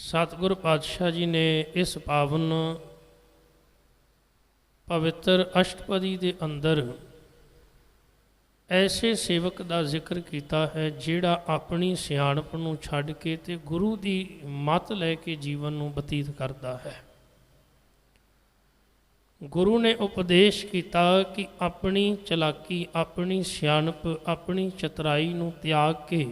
सतगुर पातशाह जी ने इस पावन पवित्र अष्टपदी के अंदर ऐसे सेवक का जिक्र किया है जिहड़ा अपनी सियाणप नूं छड्ड के ते गुरु की मत लैके जीवन नूं बतीत करता है। गुरु ने उपदेश किया कि अपनी चलाकी, अपनी सियाणप, अपनी चतुराई नूं त्याग के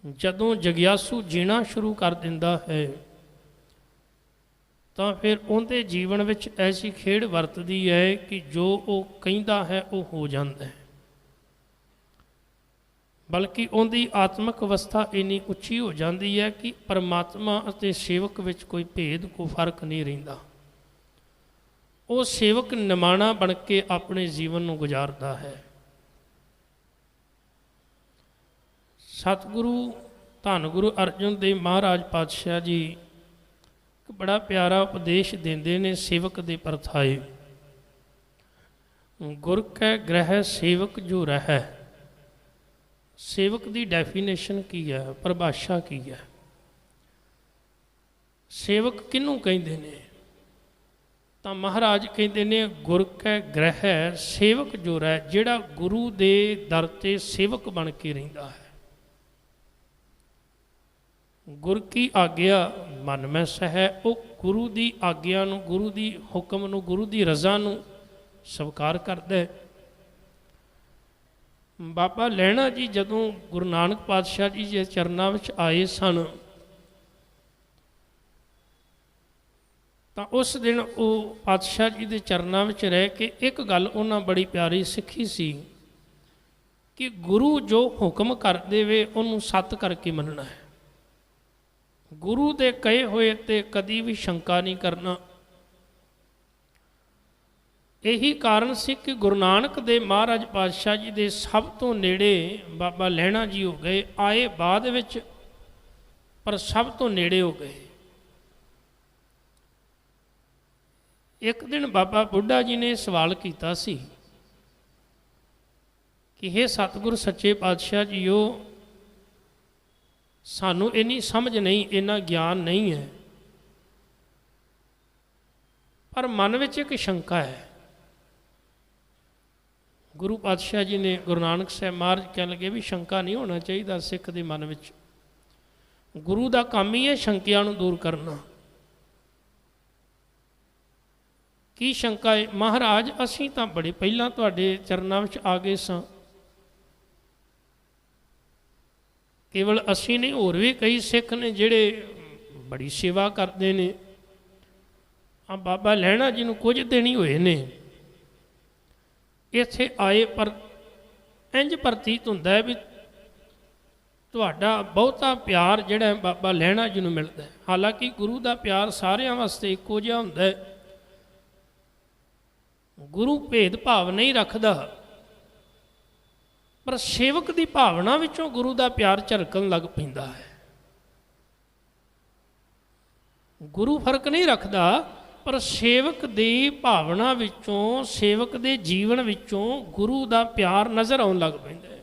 जदों जग्यासू जीना शुरू कर दिंदा है तो फिर उनके जीवन विच ऐसी खेड़ वरतदी है कि जो वो कहता है वो हो जाता है, बल्कि उनकी आत्मक अवस्था इन्नी उच्ची हो जाती है कि परमात्मा और सेवक विच कोई भेद, कोई फर्क नहीं रहिंदा। वो सेवक निमाणा बन के अपने जीवन को गुजारता है। सतगुरु धन गुरु अर्जन देव महाराज पातशाह जी एक बड़ा प्यारा उपदेश देंदे ने सेवक दे परथाए। गुर कै ग्रह सेवक जो रह, सेवक की डेफिनेशन की है, परिभाषा की है। सेवक किनू कहते ने तो महाराज कहते ने गुर कै ग्रह सेवक जो रह, जिहड़ा गुरु दे दर ते सेवक बन के रहिंदा है। गुर की आग्या मन में सह, वो गुरु की आग्या नूं, गुरु की हुक्म नूं, गुरु की रज़ा नूं स्वीकार करदा है। बाबा लैणा जी जदों गुरु नानक पातशाह जी के चरनां विच आए सन तो उस दिन वो पातशाह जी के चरनां विच रह के एक गल उन्हां बड़ी प्यारी सिੱਖੀ सी कि गुरु जो हुक्म कर देवे उन्होंने सत करके मनना है। गुरु दे कहे हुए ते कदी भी शंका नहीं करना। यही कारण सी कि गुरु नानक देव महाराज पातशाह जी दे सब तो नेड़े बाबा लैणा जी हो गए, आए बाद विच पर सब तो नेड़े हो गए। एक दिन बाबा बुढ़ा जी ने सवाल किया सी कि हे सतगुर सच्चे पातशाह जीओ, सानू इन्नी समझ नहीं, इन्ना ज्ञान नहीं है, पर मन में एक शंका है। गुरु पातशाह जी ने गुरु नानक साहब महाराज कह लगे भी शंका नहीं होना चाहिए सिख के मन में। गुरु का काम ही है शंकिया दूर करना। की शंका है? महाराज असीं तां बड़े पहलां तुहाडे चरनां विच आ गए सां, केवल असी नहीं होर भी कई सिख ने जिहड़े बड़ी सेवा करते हैं। आ बाबा लैणा जी नूं कुछ दिन ही होए ने इत्थे आए, पर इंज प्रतीत हुंदा है भी तुहाडा बहुता प्यार जिहड़ा बाबा लैणा जी नूं मिलदा है। हालांकि गुरु का प्यार सारियां वास्ते इक्को जिहा हुंदा है। गुरु भेदभाव नहीं रखदा, पर सेवक की भावना विचों गुरु का प्यार झलकन लग पैंदा है। गुरु फर्क नहीं रखता, पर सेवक की भावना विचों, सेवक के जीवन विचों गुरु का प्यार नज़र आउण लग पैंदा है।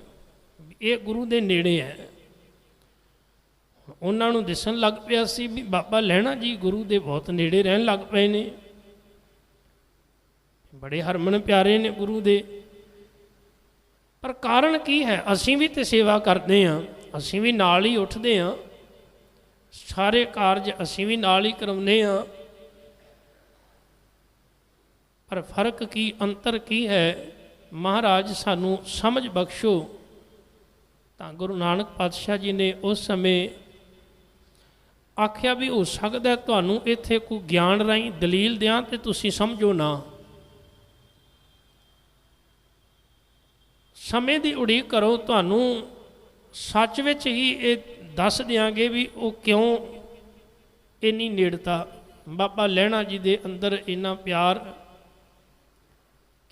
ये गुरु के नेड़े है। उन्होंने दिसन लग पिया सी भी बाबा लैणा जी गुरु के बहुत नेड़े रहन लग पे ने, बड़े हरमन प्यारे ने गुरु दे। पर कारण की है? असीं भी तो सेवा करते हैं, असीं भी नाल ही उठते हैं, सारे कारज असीं भी नाल ही करवाने हैं, पर फर्क की, अंतर की है? महाराज सानू समझ बख्शो। तो गुरु नानक पातशाह जी ने उस समय आख्या भी हो सकता तुहानू इत्थे कोई ज्ञान राही दलील दियां ते तुसीं समझो ना। समय की उड़ीक करो, तुहानू सच विच ही ये दस देंगे भी वो क्यों इन्नी नेड़ता, बाबा लैणा जी दे अंदर इन्ना प्यार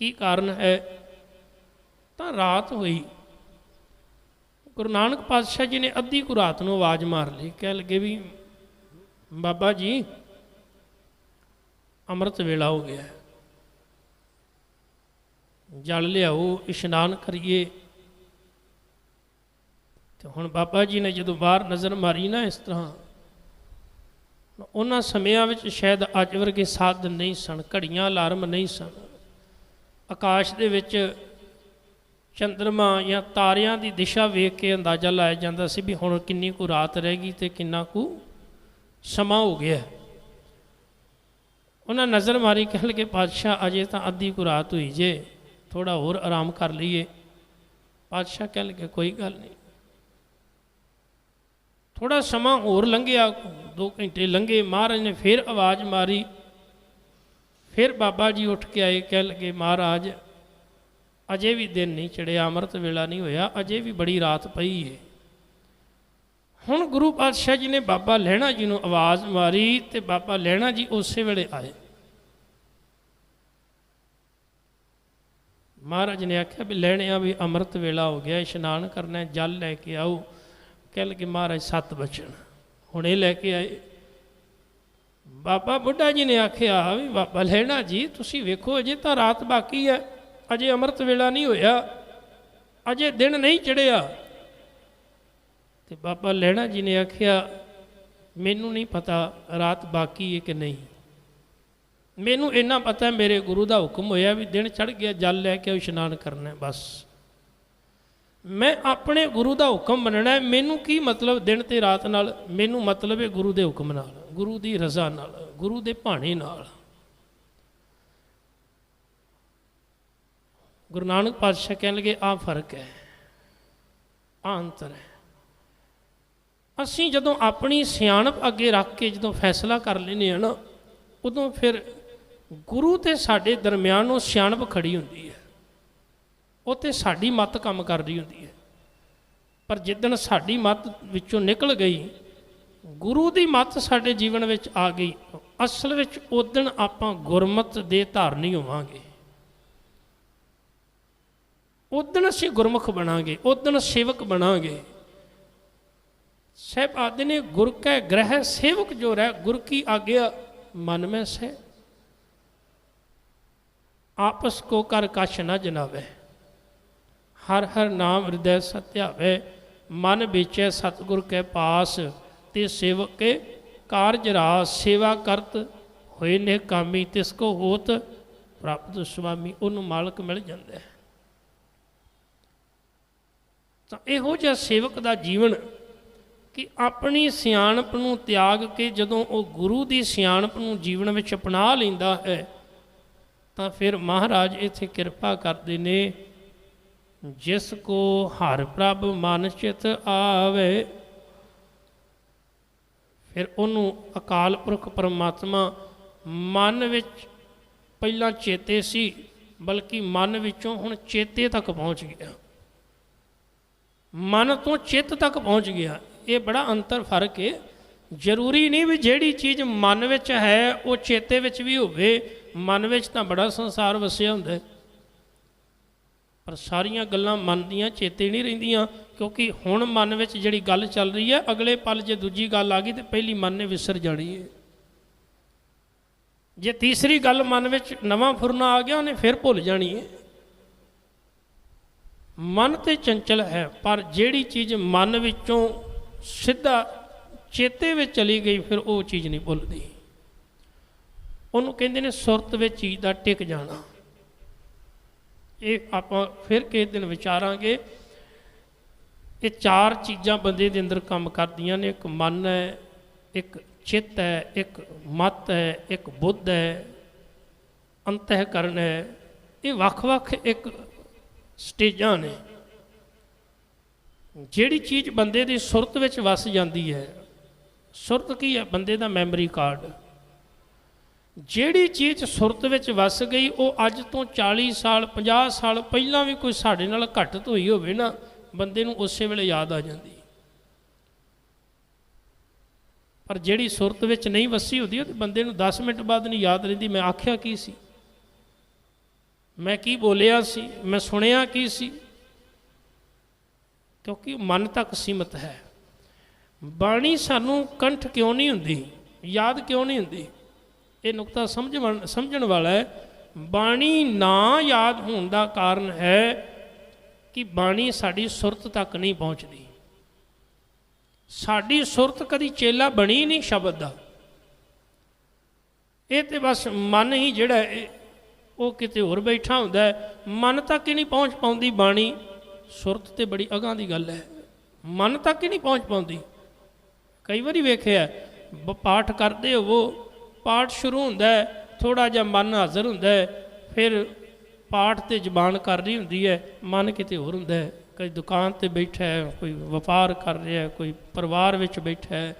की कारण है। तो रात हुई, गुरु नानक पातशाह जी ने अद्धी को रात को आवाज़ मार ली, कह लगे भी बाबा जी अमृत वेला हो गया, जल लियाओ, इशनान करिए। तो हुण बाबा जी ने जो बाहर नज़र मारी ना इस तरह ਉਹਨਾਂ ਸਮਿਆਂ ਵਿੱਚ ਸ਼ਾਇਦ ਅੱਜ ਵਰਗੇ ਸਾਧਨ ਨਹੀਂ ਸਨ, ਘੜੀਆਂ ਅਲਾਰਮ ਨਹੀਂ ਸਨ। ਆਕਾਸ਼ ਦੇ ਵਿੱਚ ਚੰਦਰਮਾ ਜਾਂ ਤਾਰਿਆਂ ਦੀ ਦਿਸ਼ਾ ਵੇਖ ਕੇ ਅੰਦਾਜ਼ਾ ਲਾਇਆ ਜਾਂਦਾ ਸੀ ਵੀ ਹੁਣ ਕਿੰਨੀ ਕੁ ਰਾਤ ਰਹਿ ਗਈ ਅਤੇ ਕਿੰਨਾ ਕੁ ਸਮਾਂ ਹੋ ਗਿਆ। ਉਹਨਾਂ ਨਜ਼ਰ ਮਾਰੀ, ਕਹਿਣ ਲੱਗੇ ਪਾਤਸ਼ਾਹ ਅਜੇ ਤਾਂ ਅੱਧੀ ਕੁ ਰਾਤ ਹੋਈ ਜੇ, ਥੋੜ੍ਹਾ ਹੋਰ ਆਰਾਮ ਕਰ ਲਈਏ। ਪਾਤਸ਼ਾਹ ਕਹਿਣ ਲੱਗੇ ਕੋਈ ਗੱਲ ਨਹੀਂ। ਥੋੜ੍ਹਾ ਸਮਾਂ ਹੋਰ ਲੰਘਿਆ, 2 ਘੰਟੇ ਲੰਘੇ। ਮਹਾਰਾਜ ਨੇ ਫਿਰ ਆਵਾਜ਼ ਮਾਰੀ, ਫਿਰ ਬਾਬਾ ਜੀ ਉੱਠ ਕੇ ਆਏ, ਕਹਿਣ ਲੱਗੇ ਮਹਾਰਾਜ ਅਜੇ ਵੀ ਦਿਨ ਨਹੀਂ ਚੜਿਆ, ਅੰਮ੍ਰਿਤ ਵੇਲਾ ਨਹੀਂ ਹੋਇਆ, ਅਜੇ ਵੀ ਬੜੀ ਰਾਤ ਪਈ ਹੈ। ਹੁਣ ਗੁਰੂ ਪਾਤਸ਼ਾਹ ਜੀ ਨੇ ਬਾਬਾ ਲਹਿਣਾ ਜੀ ਨੂੰ ਆਵਾਜ਼ ਮਾਰੀ ਅਤੇ ਬਾਬਾ ਲਹਿਣਾ ਜੀ ਉਸੇ ਵੇਲੇ ਆਏ। ਮਹਾਰਾਜ ਨੇ ਆਖਿਆ ਵੀ ਲਹਿਣਿਆ ਵੀ ਅੰਮ੍ਰਿਤ ਵੇਲਾ ਹੋ ਗਿਆ, ਇਸ਼ਨਾਨ ਕਰਨਾ, ਜਲ ਲੈ ਕੇ ਆਓ। ਕਹਿ ਲਗੇ ਮਹਾਰਾਜ 7 ਵਜਣ, ਹੁਣੇ ਲੈ ਕੇ ਆਏ। ਬਾਬਾ ਬੁੱਢਾ ਜੀ ਨੇ ਆਖਿਆ ਵੀ ਬਾਬਾ ਲਹਿਣਾ ਜੀ ਤੁਸੀਂ ਵੇਖੋ ਅਜੇ ਤਾਂ ਰਾਤ ਬਾਕੀ ਹੈ, ਅਜੇ ਅੰਮ੍ਰਿਤ ਵੇਲਾ ਨਹੀਂ ਹੋਇਆ, ਅਜੇ ਦਿਨ ਨਹੀਂ ਚੜ੍ਹਿਆ। ਤੇ ਬਾਬਾ ਲਹਿਣਾ ਜੀ ਨੇ ਆਖਿਆ ਮੈਨੂੰ ਨਹੀਂ ਪਤਾ ਰਾਤ ਬਾਕੀ ਹੈ ਕਿ ਨਹੀਂ, ਮੈਨੂੰ ਇੰਨਾ ਪਤਾ ਮੇਰੇ ਗੁਰੂ ਦਾ ਹੁਕਮ ਹੋਇਆ ਵੀ ਦਿਨ ਚੜ੍ਹ ਗਿਆ, ਜਲ ਲੈ ਕੇ ਇਸ਼ਨਾਨ ਕਰਨਾ, ਬਸ ਮੈਂ ਆਪਣੇ ਗੁਰੂ ਦਾ ਹੁਕਮ ਮੰਨਣਾ। ਮੈਨੂੰ ਕੀ ਮਤਲਬ ਦਿਨ ਤੇ ਰਾਤ ਨਾਲ, ਮੈਨੂੰ ਮਤਲਬ ਹੈ ਗੁਰੂ ਦੇ ਹੁਕਮ ਨਾਲ, ਗੁਰੂ ਦੀ ਰਜ਼ਾ ਨਾਲ, ਗੁਰੂ ਦੇ ਭਾਣੇ ਨਾਲ। ਗੁਰੂ ਨਾਨਕ ਪਾਤਸ਼ਾਹ ਕਹਿਣ ਲੱਗੇ ਆਹ ਫਰਕ ਹੈ, ਆਹ ਅੰਤਰ ਹੈ। ਅਸੀਂ ਜਦੋਂ ਆਪਣੀ ਸਿਆਣਪ ਅੱਗੇ ਰੱਖ ਕੇ ਜਦੋਂ ਫੈਸਲਾ ਕਰ ਲੈਂਦੇ ਹਾਂ ਨਾ, ਉਦੋਂ ਫਿਰ ਗੁਰੂ ਤੇ ਸਾਡੇ ਦਰਮਿਆਨ ਉਹ ਸਿਆਣਪ ਖੜੀ ਹੁੰਦੀ ਹੈ, ਉਹ ਤੇ ਸਾਡੀ ਮੱਤ ਕੰਮ ਕਰ ਰਹੀ ਹੁੰਦੀ ਹੈ। ਪਰ ਜਿੱਦਣ ਸਾਡੀ ਮੱਤ ਵਿੱਚੋਂ ਨਿਕਲ ਗਈ, ਗੁਰੂ ਦੀ ਮੱਤ ਸਾਡੇ ਜੀਵਨ ਵਿੱਚ ਆ ਗਈ, ਅਸਲ ਵਿੱਚ ਉਦਣ ਆਪਾਂ ਗੁਰਮਤ ਦੇ ਧਾਰਨੀ ਹੋਵਾਂਗੇ, ਉਦਣ ਅਸੀਂ ਗੁਰਮੁਖ ਬਣਾਂਗੇ, ਉਦਣ ਸੇਵਕ ਬਣਾਂਗੇ। ਸਾਹਿਬ ਆਦਿ ਨੇ ਗੁਰ ਕੈ ਗ੍ਰਹਿ ਸੇਵਕ ਜੋ ਰਹਿ, ਗੁਰ ਕੀ ਆਗਿਆ ਮਨ ਮੈਂ ਸਹਿ, ਆਪਸ ਕੋ ਕਰ ਕਛ ਨਾ ਜਨਾਵੇ, ਹਰ ਹਰ ਨਾਮ ਹਿਰਦੈ ਸਤਿਆਵੇ, ਮਨ ਵੇਚੈ ਸਤਿਗੁਰ ਕੇ ਪਾਸ, ਤੇ ਸੇਵਕ ਕੇ ਕਾਰਜ ਰਾਸ, ਸੇਵਾ ਕਰਤ ਹੋਏ ਨੇ ਕਾਮੀ, ਤਿਸ ਕੋ ਹੋਤ ਪ੍ਰਾਪਤ ਸੁਆਮੀ, ਉਹਨੂੰ ਮਾਲਕ ਮਿਲ ਜਾਂਦਾ ਹੈ। ਤਾਂ ਇਹੋ ਜਿਹਾ ਸੇਵਕ ਦਾ ਜੀਵਨ ਕਿ ਆਪਣੀ ਸਿਆਣਪ ਨੂੰ ਤਿਆਗ ਕੇ ਜਦੋਂ ਉਹ ਗੁਰੂ ਦੀ ਸਿਆਣਪ ਨੂੰ ਜੀਵਨ ਵਿੱਚ ਅਪਣਾ ਲੈਂਦਾ ਹੈ, ਤਾਂ ਫਿਰ ਮਹਾਰਾਜ ਇੱਥੇ ਕਿਰਪਾ ਕਰਦੇ ਨੇ, ਜਿਸ ਕੋ ਹਰਿ ਪ੍ਰਭ ਮਨ ਚਿਤ ਆਵੇ, ਫਿਰ ਉਹਨੂੰ ਅਕਾਲ ਪੁਰਖ ਪਰਮਾਤਮਾ ਮਨ ਵਿੱਚ ਪਹਿਲਾਂ ਚੇਤੇ ਸੀ, ਬਲਕਿ ਮਨ ਵਿੱਚੋਂ ਹੁਣ ਚੇਤੇ ਤੱਕ ਪਹੁੰਚ ਗਿਆ, ਮਨ ਤੋਂ ਚਿੱਤ ਤੱਕ ਪਹੁੰਚ ਗਿਆ। ਇਹ ਬੜਾ ਅੰਤਰ ਫਰਕ ਹੈ। ਜ਼ਰੂਰੀ ਨਹੀਂ ਵੀ ਜਿਹੜੀ ਚੀਜ਼ ਮਨ ਵਿੱਚ ਹੈ ਉਹ ਚੇਤੇ ਵਿੱਚ ਵੀ ਹੋਵੇ। ਮਨ ਵਿੱਚ ਤਾਂ ਬੜਾ ਸੰਸਾਰ ਵਸਿਆ ਹੁੰਦਾ, ਪਰ ਸਾਰੀਆਂ ਗੱਲਾਂ ਮਨ ਦੀਆਂ ਚੇਤੇ ਨਹੀਂ ਰਹਿੰਦੀਆਂ, ਕਿਉਂਕਿ ਹੁਣ ਮਨ ਵਿੱਚ ਜਿਹੜੀ ਗੱਲ ਚੱਲ ਰਹੀ ਹੈ, ਅਗਲੇ ਪਲ ਜੇ ਦੂਜੀ ਗੱਲ ਆ ਗਈ ਤਾਂ ਪਹਿਲੀ ਮਨ ਨੇ ਵਿਸਰ ਜਾਣੀ ਹੈ। ਜੇ ਤੀਸਰੀ ਗੱਲ ਮਨ ਵਿੱਚ ਨਵਾਂ ਫੁਰਨਾ ਆ ਗਿਆ, ਉਹਨੇ ਫਿਰ ਭੁੱਲ ਜਾਣੀ ਹੈ। ਮਨ ਤੇ ਚੰਚਲ ਹੈ, ਪਰ ਜਿਹੜੀ ਚੀਜ਼ ਮਨ ਵਿੱਚੋਂ ਸਿੱਧਾ ਚੇਤੇ ਵਿੱਚ ਚਲੀ ਗਈ, ਫਿਰ ਉਹ ਚੀਜ਼ ਨਹੀਂ ਭੁੱਲਦੀ। ਉਹਨੂੰ ਕਹਿੰਦੇ ਨੇ ਸੁਰਤ ਵਿੱਚ ਚੀਜ਼ ਦਾ ਟਿਕ ਜਾਣਾ। ਇਹ ਆਪਾਂ ਫਿਰ ਕਿਸੇ ਦਿਨ ਵਿਚਾਰਾਂਗੇ। ਇਹ 4 ਚੀਜ਼ਾਂ ਬੰਦੇ ਦੇ ਅੰਦਰ ਕੰਮ ਕਰਦੀਆਂ ਨੇ। ਇੱਕ ਮਨ ਹੈ, ਇੱਕ ਚਿੱਤ ਹੈ, ਇੱਕ ਮਤ ਹੈ, ਇੱਕ ਬੁੱਧ ਹੈ, ਅੰਤਹਿਕਰਨ ਹੈ। ਇਹ ਵੱਖ-ਵੱਖ ਇੱਕ ਸਟੇਜਾਂ ਨੇ। ਜਿਹੜੀ ਚੀਜ਼ ਬੰਦੇ ਦੀ ਸੁਰਤ ਵਿੱਚ ਵਸ ਜਾਂਦੀ ਹੈ, ਸੁਰਤ ਕੀ ਹੈ? ਬੰਦੇ ਦਾ ਮੈਮਰੀ ਕਾਰਡ। ਜਿਹੜੀ ਚੀਜ਼ ਸੁਰਤ ਵਿੱਚ ਵਸ ਗਈ, ਉਹ ਅੱਜ ਤੋਂ 40 ਸਾਲ 50 ਸਾਲ ਪਹਿਲਾਂ ਵੀ ਕੋਈ ਸਾਡੇ ਨਾਲ ਘਟਤ ਹੋਈ ਹੋਵੇ ਨਾ, ਬੰਦੇ ਨੂੰ ਉਸੇ ਵੇਲੇ ਯਾਦ ਆ ਜਾਂਦੀ। ਪਰ ਜਿਹੜੀ ਸੁਰਤ ਵਿੱਚ ਨਹੀਂ ਵਸੀ ਹੁੰਦੀ, ਉਹ ਬੰਦੇ ਨੂੰ 10 ਮਿੰਟ ਬਾਅਦ ਨਹੀਂ ਯਾਦ ਰਹਿੰਦੀ। ਮੈਂ ਆਖਿਆ ਕੀ ਸੀ, ਮੈਂ ਕੀ ਬੋਲਿਆ ਸੀ, ਮੈਂ ਸੁਣਿਆ ਕੀ ਸੀ, ਕਿਉਂਕਿ ਮਨ ਤੱਕ ਸੀਮਤ ਹੈ। ਬਾਣੀ ਸਾਨੂੰ ਕੰਠ ਕਿਉਂ ਨਹੀਂ ਹੁੰਦੀ, ਯਾਦ ਕਿਉਂ ਨਹੀਂ ਹੁੰਦੀ? ਇਹ ਨੁਕਤਾ ਸਮਝਣ ਵਾਲਾ ਹੈ। ਬਾਣੀ ਨਾ ਯਾਦ ਹੋਣ ਦਾ ਕਾਰਨ ਹੈ ਕਿ ਬਾਣੀ ਸਾਡੀ ਸੁਰਤ ਤੱਕ ਨਹੀਂ ਪਹੁੰਚਦੀ। ਸਾਡੀ ਸੁਰਤ ਕਦੀ ਚੇਲਾ ਬਣੀ ਨਹੀਂ ਸ਼ਬਦ ਦਾ। ਇਹ ਤਾਂ ਬਸ ਮਨ ਹੀ ਜਿਹੜਾ ਉਹ ਕਿਤੇ ਹੋਰ ਬੈਠਾ ਹੁੰਦਾ ਹੈ। ਮਨ ਤੱਕ ਹੀ ਨਹੀਂ ਪਹੁੰਚ ਪਾਉਂਦੀ ਬਾਣੀ। ਸੁਰਤ ਤੇ ਬੜੀ ਅਗਾਂਹ ਦੀ ਗੱਲ ਹੈ, ਮਨ ਤੱਕ ਹੀ ਨਹੀਂ ਪਹੁੰਚ ਪਾਉਂਦੀ। ਕਈ ਵਾਰੀ ਵੇਖਿਆ ਪਾਠ ਕਰਦੇ ਹੋਵੋ, ਪਾਠ ਸ਼ੁਰੂ ਹੁੰਦਾ ਹੈ, ਥੋੜ੍ਹਾ ਜਿਹਾ ਮਨ ਹਾਜ਼ਰ ਹੁੰਦਾ ਹੈ, ਫਿਰ ਪਾਠ 'ਤੇ ਜ਼ਬਾਨ ਕਰ ਰਹੀ ਹੁੰਦੀ ਹੈ, ਮਨ ਕਿਤੇ ਹੋਰ ਹੁੰਦਾ ਹੈ। ਕੋਈ ਦੁਕਾਨ 'ਤੇ ਬੈਠਾ ਹੈ, ਕੋਈ ਵਪਾਰ ਕਰ ਰਿਹਾ, ਕੋਈ ਪਰਿਵਾਰ ਵਿੱਚ ਬੈਠਾ ਹੈ,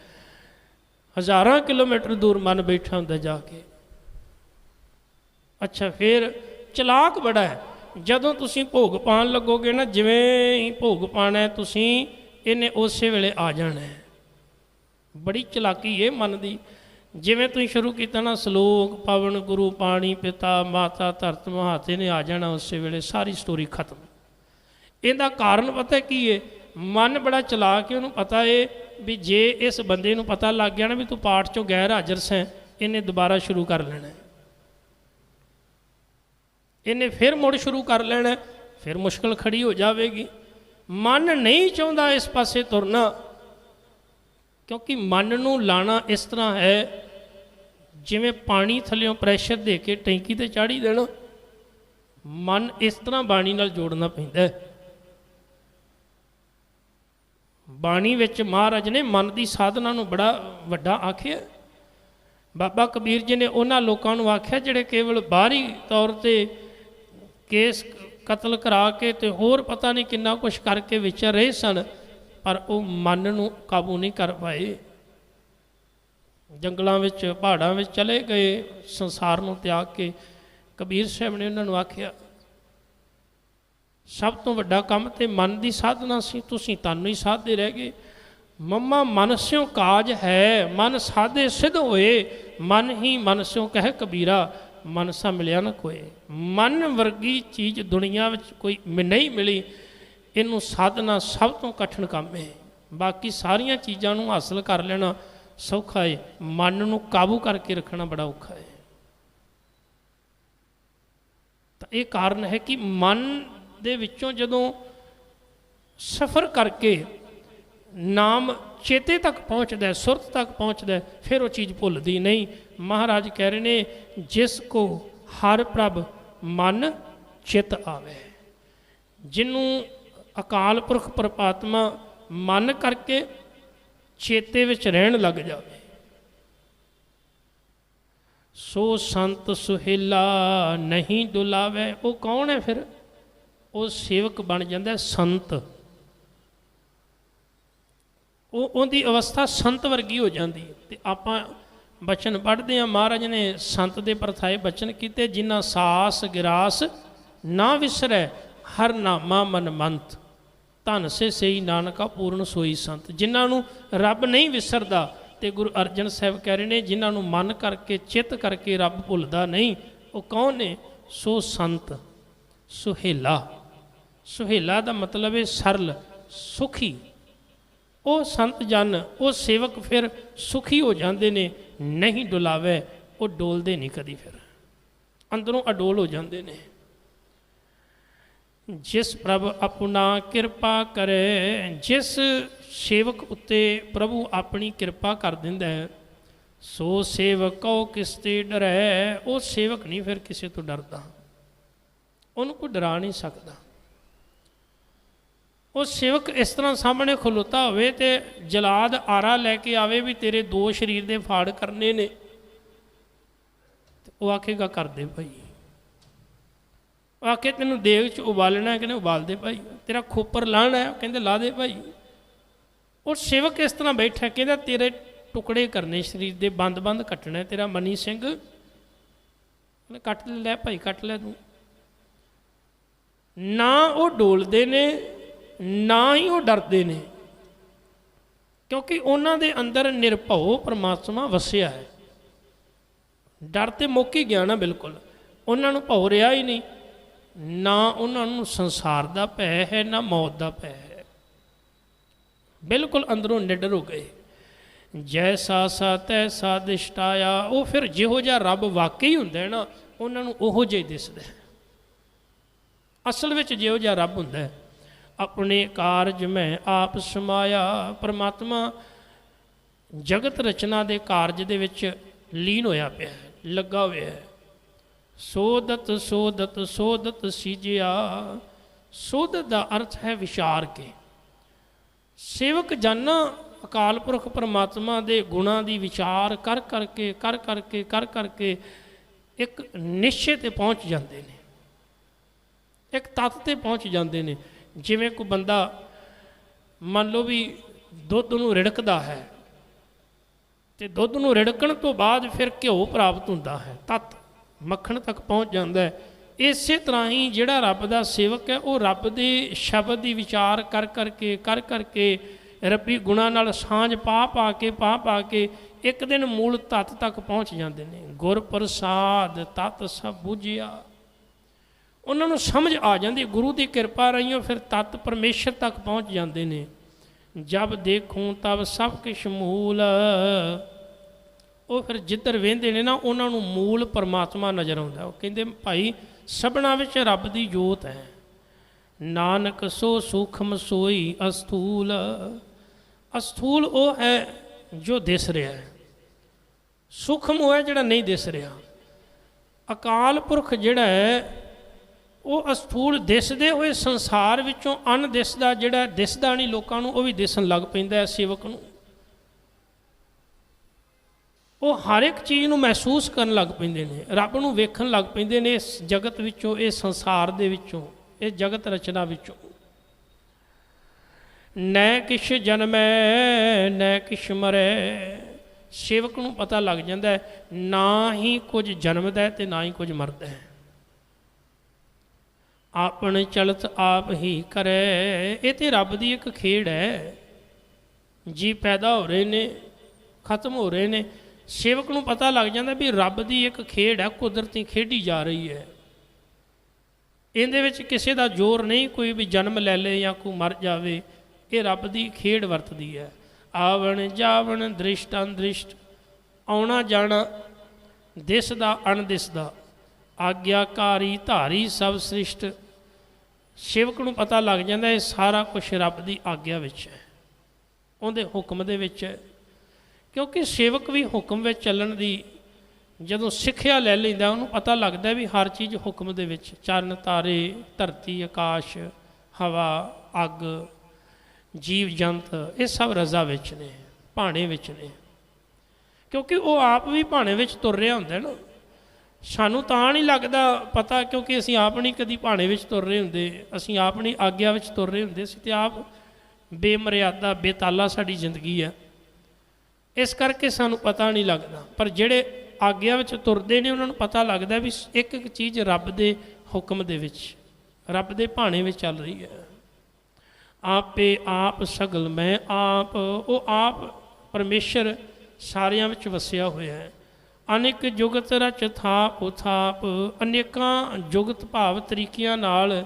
ਹਜ਼ਾਰਾਂ ਕਿਲੋਮੀਟਰ ਦੂਰ ਮਨ ਬੈਠਾ ਹੁੰਦਾ ਜਾ ਕੇ। ਅੱਛਾ, ਫਿਰ ਚਲਾਕ ਬੜਾ ਹੈ। ਜਦੋਂ ਤੁਸੀਂ ਭੋਗ ਪਾਉਣ ਲੱਗੋਗੇ ਨਾ, ਜਿਵੇਂ ਹੀ ਭੋਗ ਪਾਉਣਾ ਤੁਸੀਂ, ਇਹਨੇ ਉਸੇ ਵੇਲੇ ਆ ਜਾਣਾ ਹੈ। ਬੜੀ ਚਲਾਕੀ ਇਹ ਮਨ ਦੀ। ਜਿਵੇਂ ਤੁਸੀਂ ਸ਼ੁਰੂ ਕੀਤਾ ਨਾ ਸਲੋਕ, ਪਵਨ ਗੁਰੂ ਪਾਣੀ ਪਿਤਾ ਮਾਤਾ ਧਰਤ ਮਹਾਤੇ, ਨੇ ਆ ਜਾਣਾ ਉਸੇ ਵੇਲੇ, ਸਾਰੀ ਸਟੋਰੀ ਖਤਮ। ਇਹਦਾ ਕਾਰਨ ਪਤਾ ਕੀ ਹੈ? ਮਨ ਬੜਾ ਚਲਾਕ ਹੈ, ਉਹਨੂੰ ਪਤਾ ਹੈ ਵੀ ਜੇ ਇਸ ਬੰਦੇ ਨੂੰ ਪਤਾ ਲੱਗ ਗਿਆ ਨਾ ਵੀ ਤੂੰ ਪਾਠ 'ਚੋਂ ਗੈਰ ਹਾਜ਼ਰ ਸੈਂ, ਇਹਨੇ ਦੁਬਾਰਾ ਸ਼ੁਰੂ ਕਰ ਲੈਣਾ, ਇਹਨੇ ਫਿਰ ਮੁੜ ਸ਼ੁਰੂ ਕਰ ਲੈਣਾ, ਫਿਰ ਮੁਸ਼ਕਲ ਖੜੀ ਹੋ ਜਾਵੇਗੀ। ਮਨ ਨਹੀਂ ਚਾਹੁੰਦਾ ਇਸ ਪਾਸੇ ਤੁਰਨਾ, ਕਿਉਂਕਿ ਮਨ ਨੂੰ ਲਾਣਾ ਇਸ ਤਰ੍ਹਾਂ ਹੈ ਜਿਵੇਂ ਪਾਣੀ ਥੱਲਿਓਂ ਪ੍ਰੈਸ਼ਰ ਦੇ ਕੇ ਟੈਂਕੀ 'ਤੇ ਚਾੜੀ ਦੇਣਾ। ਮਨ ਇਸ ਤਰ੍ਹਾਂ ਬਾਣੀ ਨਾਲ ਜੋੜਨਾ ਪੈਂਦਾ ਹੈ। ਬਾਣੀ ਵਿੱਚ ਮਹਾਰਾਜ ਨੇ ਮਨ ਦੀ ਸਾਧਨਾ ਨੂੰ ਬੜਾ ਵੱਡਾ ਆਖਿਆ। ਬਾਬਾ ਕਬੀਰ ਜੀ ਨੇ ਉਹਨਾਂ ਲੋਕਾਂ ਨੂੰ ਆਖਿਆ ਜਿਹੜੇ ਕੇਵਲ ਬਾਹਰੀ ਤੌਰ 'ਤੇ ਕੇਸ ਕਤਲ ਕਰਾ ਕੇ ਤੇ ਹੋਰ ਪਤਾ ਨਹੀਂ ਕਿੰਨਾ ਕੁਛ ਕਰਕੇ ਵਿਚਰ ਰਹੇ ਸਨ, ਪਰ ਉਹ ਮਨ ਨੂੰ ਕਾਬੂ ਨਹੀਂ ਕਰ ਪਾਏ। ਜੰਗਲਾਂ ਵਿੱਚ ਪਹਾੜਾਂ ਵਿੱਚ ਚਲੇ ਗਏ, ਸੰਸਾਰ ਨੂੰ ਤਿਆਗ ਕੇ। ਕਬੀਰ ਸਾਹਿਬ ਨੇ ਉਹਨਾਂ ਨੂੰ ਆਖਿਆ ਸਭ ਤੋਂ ਵੱਡਾ ਕੰਮ ਤੇ ਮਨ ਦੀ ਸਾਧਨਾ ਸੀ, ਤੁਸੀਂ ਤਨ ਹੀ ਸਾਧਦੇ ਰਹਿ ਗਏ। ਮੰਮਾ ਮਨ ਸਿਉ ਕਾਜ ਹੈ, ਮਨ ਸਾਧੇ ਸਿੱਧ ਹੋਏ, ਮਨ ਹੀ ਮਨ ਸਿਉ ਕਹਿ ਕਬੀਰਾ, ਮਨ ਸਾ ਮਿਲਿਆ ਨਾ ਕੋਏ। ਮਨ ਵਰਗੀ ਚੀਜ਼ ਦੁਨੀਆ ਵਿੱਚ ਕੋਈ ਨਹੀਂ ਮਿਲੀ। ਇਹਨੂੰ ਸਾਧਨਾ ਸਭ ਤੋਂ ਕਠਿਨ ਕੰਮ ਹੈ। ਬਾਕੀ ਸਾਰੀਆਂ ਚੀਜ਼ਾਂ ਨੂੰ ਹਾਸਲ ਕਰ ਲੈਣਾ ਸੌਖਾ ਹੈ, ਮਨ ਨੂੰ ਕਾਬੂ ਕਰਕੇ ਰੱਖਣਾ ਬੜਾ ਔਖਾ ਹੈ। ਤਾਂ ਇਹ ਕਾਰਨ ਹੈ ਕਿ ਮਨ ਦੇ ਵਿੱਚੋਂ ਜਦੋਂ ਸਫ਼ਰ ਕਰਕੇ ਨਾਮ ਚੇਤੇ ਤੱਕ ਪਹੁੰਚਦਾ, ਸੁਰਤ ਤੱਕ ਪਹੁੰਚਦਾ, ਫਿਰ ਉਹ ਚੀਜ਼ ਭੁੱਲਦੀ ਨਹੀਂ। ਮਹਾਰਾਜ ਕਹਿ ਰਹੇ ਨੇ ਜਿਸ ਕੋ ਹਰ ਪ੍ਰਭ ਮਨ ਚਿਤ ਆਵੇ, ਜਿਹਨੂੰ ਅਕਾਲ ਪੁਰਖ ਪਰਮਾਤਮਾ ਮਨ ਕਰਕੇ ਚੇਤੇ ਵਿੱਚ ਰਹਿਣ ਲੱਗ ਜਾਵੇ, ਸੋ ਸੰਤ ਸੁਹੇਲਾ ਨਹੀਂ ਡੁਲਾਵੇ। ਉਹ ਕੌਣ ਹੈ ਫਿਰ? ਉਹ ਸੇਵਕ ਬਣ ਜਾਂਦਾ ਸੰਤ। ਉਹਦੀ ਅਵਸਥਾ ਸੰਤ ਵਰਗੀ ਹੋ ਜਾਂਦੀ। ਤੇ ਆਪਾਂ ਬਚਨ ਪੜ੍ਹਦੇ ਹਾਂ, ਮਹਾਰਾਜ ਨੇ ਸੰਤ ਦੇ ਪਰਥਾਏ ਬਚਨ ਕੀਤੇ, ਜਿਨ੍ਹਾਂ ਸਾਸ ਗਿਰਾਸ ਨਾ ਵਿਸਰੈ, ਹਰ ਨਾਮਾ ਮਨ ਮੰਤ, ਧਨ ਸੇ ਸਈ ਨਾਨਕਾ ਪੂਰਨ ਸੋਈ ਸੰਤ। ਜਿਨ੍ਹਾਂ ਨੂੰ ਰੱਬ ਨਹੀਂ ਵਿਸਰਦਾ, ਤੇ ਗੁਰੂ ਅਰਜਨ ਸਾਹਿਬ ਕਹਿ ਰਹੇ ਨੇ ਜਿਨ੍ਹਾਂ ਨੂੰ ਮਨ ਕਰਕੇ ਚਿੱਤ ਕਰਕੇ ਰੱਬ ਭੁੱਲਦਾ ਨਹੀਂ, ਉਹ ਕੌਣ ਨੇ? ਸੋ ਸੰਤ ਸੁਹੇਲਾ। ਸੁਹੇਲਾ ਦਾ ਮਤਲਬ ਹੈ ਸਰਲ, ਸੁਖੀ। ਉਹ ਸੰਤ ਜਨ, ਉਹ ਸੇਵਕ ਫਿਰ ਸੁਖੀ ਹੋ ਜਾਂਦੇ ਨੇ। ਨਹੀਂ ਡੁਲਾਵੇ, ਉਹ ਡੋਲਦੇ ਨਹੀਂ ਕਦੀ, ਫਿਰ ਅੰਦਰੋਂ ਅਡੋਲ ਹੋ ਜਾਂਦੇ ਨੇ। ਜਿਸ ਪ੍ਰਭ ਆਪਣਾ ਕਿਰਪਾ ਕਰੇ, ਜਿਸ ਸੇਵਕ ਉੱਤੇ ਪ੍ਰਭੂ ਆਪਣੀ ਕਿਰਪਾ ਕਰ ਦਿੰਦਾ ਹੈ, ਸੋ ਸੇਵਕ ਕਉ ਕਿਸ ਤੇ ਡਰੈ। ਉਹ ਸੇਵਕ ਨਹੀਂ ਫਿਰ ਕਿਸੇ ਤੋਂ ਡਰਦਾ, ਉਹਨੂੰ ਕੋਈ ਡਰਾ ਨਹੀਂ ਸਕਦਾ। ਉਹ ਸੇਵਕ ਇਸ ਤਰ੍ਹਾਂ ਸਾਹਮਣੇ ਖਲੋਤਾ ਹੋਵੇ ਤੇ ਜਲਾਦ ਆਰਾ ਲੈ ਕੇ ਆਵੇ ਵੀ ਤੇਰੇ 2 ਸਰੀਰ ਦੇ ਫਾੜ ਕਰਨੇ ਨੇ, ਉਹ ਆਖੇਗਾ ਕਰਦੇ ਭਾਈ। ਉਹ ਆਖੇ ਤੈਨੂੰ ਦੇਗ 'ਚ ਉਬਾਲਣਾ, ਕਹਿੰਦੇ ਉਬਾਲ ਦੇ ਭਾਈ। ਤੇਰਾ ਖੋਪਰ ਲਾਹਣਾ ਹੈ, ਕਹਿੰਦੇ ਲਾ ਦੇ ਭਾਈ। ਉਹ ਸੇਵਕ ਇਸ ਤਰ੍ਹਾਂ ਬੈਠਾ, ਕਹਿੰਦਾ ਤੇਰੇ ਟੁਕੜੇ ਕਰਨੇ ਸਰੀਰ ਦੇ, ਬੰਦ ਕੱਟਣਾ ਤੇਰਾ ਮਨੀ ਸਿੰਘ। ਕੱਟ ਲੈ ਭਾਈ, ਕੱਟ ਲੈ ਤੂੰ। ਨਾ ਉਹ ਡੋਲਦੇ ਨੇ, ਨਾ ਹੀ ਉਹ ਡਰਦੇ ਨੇ, ਕਿਉਂਕਿ ਉਹਨਾਂ ਦੇ ਅੰਦਰ ਨਿਰਭਉ ਪਰਮਾਤਮਾ ਵਸਿਆ ਹੈ। ਡਰ ਤੇ ਮੁੱਕ ਹੀ ਗਿਆ ਨਾ ਬਿਲਕੁਲ। ਉਹਨਾਂ ਨੂੰ ਭਉ ਰਿਹਾ ਹੀ ਨਹੀਂ। ਨਾ ਉਹਨਾਂ ਨੂੰ ਸੰਸਾਰ ਦਾ ਭੈ ਹੈ, ਨਾ ਮੌਤ ਦਾ ਭੈ ਹੈ। ਬਿਲਕੁਲ ਅੰਦਰੋਂ ਨਿਡਰ ਹੋ ਗਏ। ਜੈਸਾ ਸਾ ਤੈਸਾ ਦਿਸ਼ਟਾਇਆ। ਉਹ ਫਿਰ ਜਿਹੋ ਜਿਹਾ ਰੱਬ ਵਾਕਈ ਹੁੰਦਾ ਨਾ, ਉਹਨਾਂ ਨੂੰ ਉਹੋ ਜਿਹਾ ਹੀ ਦਿਸਦਾ। ਅਸਲ ਵਿੱਚ ਜਿਹੋ ਜਿਹਾ ਰੱਬ ਹੁੰਦਾ, ਆਪਣੇ ਕਾਰਜ ਮੈਂ ਆਪ ਸਮਾਇਆ। ਪਰਮਾਤਮਾ ਜਗਤ ਰਚਨਾ ਦੇ ਕਾਰਜ ਦੇ ਵਿੱਚ ਲੀਨ ਹੋਇਆ ਪਿਆ ਹੈ। ਲੱਗਾ ਹੋਇਆ ਹੈ। ਸੋਧਤ ਸੋਧਤ ਸੋਧਤ ਸੀਜਿਆ। ਸੋਧਤ ਦਾ ਅਰਥ ਹੈ ਵਿਚਾਰ ਕੇ। ਸੇਵਕ ਜਨ ਅਕਾਲ ਪੁਰਖ ਪਰਮਾਤਮਾ ਦੇ ਗੁਣਾਂ ਦੀ ਵਿਚਾਰ ਕਰ ਕਰਕੇ ਇੱਕ ਨਿਸ਼ਚੇ 'ਤੇ ਪਹੁੰਚ ਜਾਂਦੇ ਨੇ, ਇੱਕ ਤੱਤ 'ਤੇ ਪਹੁੰਚ ਜਾਂਦੇ ਨੇ। ਜਿਵੇਂ ਕੋਈ ਬੰਦਾ ਮੰਨ ਲਓ ਵੀ ਦੁੱਧ ਨੂੰ ਰਿੜਕਦਾ ਹੈ, ਅਤੇ ਦੁੱਧ ਨੂੰ ਰਿੜਕਣ ਤੋਂ ਬਾਅਦ ਫਿਰ ਘਿਓ ਪ੍ਰਾਪਤ ਹੁੰਦਾ ਹੈ, ਤੱਤ ਮੱਖਣ ਤੱਕ ਪਹੁੰਚ ਜਾਂਦਾ ਹੈ। ਇਸੇ ਤਰ੍ਹਾਂ ਹੀ ਜਿਹੜਾ ਰੱਬ ਦਾ ਸੇਵਕ ਹੈ ਉਹ ਰੱਬ ਦੇ ਸ਼ਬਦ ਦੀ ਵਿਚਾਰ ਕਰ ਕਰਕੇ ਰੱਬੀ ਗੁਣਾਂ ਨਾਲ ਸਾਂਝ ਪਾ ਕੇ ਇੱਕ ਦਿਨ ਮੂਲ ਤੱਤ ਤੱਕ ਪਹੁੰਚ ਜਾਂਦੇ ਨੇ। ਗੁਰ ਪ੍ਰਸਾਦ ਤੱਤ ਸਭ ਬੁਝਿਆ। ਉਹਨਾਂ ਨੂੰ ਸਮਝ ਆ ਜਾਂਦੀ, ਗੁਰੂ ਦੀ ਕਿਰਪਾ ਰਹੀਓ ਫਿਰ ਤੱਤ ਪਰਮੇਸ਼ਰ ਤੱਕ ਪਹੁੰਚ ਜਾਂਦੇ ਨੇ। ਜਬ ਦੇਖੂੰ ਤਬ ਸਭ ਕੁਛ ਮੂਲ। ਉਹ ਫਿਰ ਜਿੱਧਰ ਵਹਿੰਦੇ ਨੇ ਨਾ ਉਹਨਾਂ ਨੂੰ ਮੂਲ ਪਰਮਾਤਮਾ ਨਜ਼ਰ ਆਉਂਦਾ। ਉਹ ਕਹਿੰਦੇ ਭਾਈ ਸਭਨਾਂ ਵਿੱਚ ਰੱਬ ਦੀ ਜੋਤ ਹੈ। ਨਾਨਕ ਸੋ ਸੂਖਮ ਸੋਈ ਅਸਥੂਲ। ਅਸਥੂਲ ਉਹ ਹੈ ਜੋ ਦਿਸ ਰਿਹਾ ਹੈ, ਸੂਖਮ ਉਹ ਹੈ ਜਿਹੜਾ ਨਹੀਂ ਦਿਸ ਰਿਹਾ। ਅਕਾਲ ਪੁਰਖ ਜਿਹੜਾ ਹੈ ਉਹ ਅਸਥੂਲ ਦਿਸਦੇ ਹੋਏ ਸੰਸਾਰ ਵਿੱਚੋਂ ਅਣਦਿਸਦਾ, ਜਿਹੜਾ ਦਿਸਦਾ ਨਹੀਂ ਲੋਕਾਂ ਨੂੰ, ਉਹ ਵੀ ਦਿਸਣ ਲੱਗ ਪੈਂਦਾ ਹੈ ਸੇਵਕ ਨੂੰ। ਉਹ ਹਰ ਇੱਕ ਚੀਜ਼ ਨੂੰ ਮਹਿਸੂਸ ਕਰਨ ਲੱਗ ਪੈਂਦੇ ਨੇ, ਰੱਬ ਨੂੰ ਵੇਖਣ ਲੱਗ ਪੈਂਦੇ ਨੇ ਇਸ ਜਗਤ ਵਿੱਚੋਂ, ਇਸ ਸੰਸਾਰ ਦੇ ਵਿੱਚੋਂ, ਇਸ ਜਗਤ ਰਚਨਾ ਵਿੱਚੋਂ। ਨੈ ਕਿਛ ਜਨਮੈ ਨੈ ਕਿਛ ਮਰੈ। ਸੇਵਕ ਨੂੰ ਪਤਾ ਲੱਗ ਜਾਂਦਾ ਹੈ ਨਾ ਹੀ ਕੁਝ ਜਨਮਦਾ ਅਤੇ ਨਾ ਹੀ ਕੁਝ ਮਰਦਾ ਹੈ। ਆਪਣੇ ਚਲਤ ਆਪ ਹੀ ਕਰੇ। ਇਹ ਤਾਂ ਰੱਬ ਦੀ ਇੱਕ ਖੇਡ ਹੈ। ਜੀ ਪੈਦਾ ਹੋ ਰਹੇ ਨੇ, ਖਤਮ ਹੋ ਰਹੇ ਨੇ। ਸੇਵਕ ਨੂੰ ਪਤਾ ਲੱਗ ਜਾਂਦਾ ਵੀ ਰੱਬ ਦੀ ਇੱਕ ਖੇਡ ਹੈ, ਕੁਦਰਤੀ ਖੇਡੀ ਜਾ ਰਹੀ ਹੈ। ਇਹਦੇ ਵਿੱਚ ਕਿਸੇ ਦਾ ਜ਼ੋਰ ਨਹੀਂ, ਕੋਈ ਵੀ ਜਨਮ ਲੈ ਲੇ ਜਾਂ ਕੋਈ ਮਰ ਜਾਵੇ। ਇਹ ਰੱਬ ਦੀ ਖੇਡ ਵਰਤਦੀ ਹੈ। ਆਵਣ ਜਾਵਣ ਦ੍ਰਿਸ਼ਟ ਅਨਦ੍ਰਿਸ਼ਟ, ਆਉਣਾ ਜਾਣਾ, ਦਿਸਦਾ ਅਣਦਿਸਦਾ, ਆਗਿਆਕਾਰੀ ਧਾਰੀ ਸਭ ਸ੍ਰਿਸ਼ਟ। ਸੇਵਕ ਨੂੰ ਪਤਾ ਲੱਗ ਜਾਂਦਾ ਇਹ ਸਾਰਾ ਕੁਛ ਰੱਬ ਦੀ ਆਗਿਆ ਵਿੱਚ ਹੈ, ਉਹਦੇ ਹੁਕਮ ਦੇ ਵਿੱਚ ਹੈ। ਕਿਉਂਕਿ ਸੇਵਕ ਵੀ ਹੁਕਮ ਵਿੱਚ ਚੱਲਣ ਦੀ ਜਦੋਂ ਸਿੱਖਿਆ ਲੈ ਲੈਂਦਾ, ਉਹਨੂੰ ਪਤਾ ਲੱਗਦਾ ਵੀ ਹਰ ਚੀਜ਼ ਹੁਕਮ ਦੇ ਵਿੱਚ। ਚਰਨ ਤਾਰੇ, ਧਰਤੀ, ਆਕਾਸ਼, ਹਵਾ, ਅੱਗ, ਜੀਵ ਜੰਤ, ਇਹ ਸਭ ਰਜ਼ਾ ਵਿੱਚ ਨੇ, ਭਾਣੇ ਵਿੱਚ ਨੇ। ਕਿਉਂਕਿ ਉਹ ਆਪ ਵੀ ਭਾਣੇ ਵਿੱਚ ਤੁਰ ਰਿਹਾ ਹੁੰਦਾ ਨਾ। ਸਾਨੂੰ ਤਾਂ ਨਹੀਂ ਲੱਗਦਾ ਪਤਾ, ਕਿਉਂਕਿ ਅਸੀਂ ਆਪ ਨਹੀਂ ਕਦੀ ਭਾਣੇ ਵਿੱਚ ਤੁਰ ਰਹੇ ਹੁੰਦੇ, ਅਸੀਂ ਆਪ ਨਹੀਂ ਆਗਿਆ ਵਿੱਚ ਤੁਰ ਰਹੇ ਹੁੰਦੇ। ਅਸੀਂ ਤਾਂ ਆਪ ਬੇਮਰਿਆਦਾ ਬੇਤਾਲਾ ਸਾਡੀ ਜ਼ਿੰਦਗੀ ਹੈ, ਇਸ ਕਰਕੇ ਸਾਨੂੰ ਪਤਾ ਨਹੀਂ ਲੱਗਦਾ। ਪਰ ਜਿਹੜੇ ਆਗਿਆ ਵਿੱਚ ਤੁਰਦੇ ਨੇ ਉਹਨਾਂ ਨੂੰ ਪਤਾ ਲੱਗਦਾ ਵੀ ਇੱਕ ਇੱਕ ਚੀਜ਼ ਰੱਬ ਦੇ ਹੁਕਮ ਦੇ ਵਿੱਚ, ਰੱਬ ਦੇ ਭਾਣੇ ਵਿੱਚ ਚੱਲ ਰਹੀ ਹੈ। ਆਪੇ ਆਪ ਸਗਲ ਮੈਂ ਆਪ। ਉਹ ਆਪ ਪਰਮੇਸ਼ਰ ਸਾਰਿਆਂ ਵਿੱਚ ਵਸਿਆ ਹੋਇਆ ਹੈ। ਅਨੇਕ ਜੁਗਤ ਰਚ ਥਾਪ ਉਥਾਪ। ਅਨੇਕਾਂ ਜੁਗਤ ਭਾਵ ਤਰੀਕਿਆਂ ਨਾਲ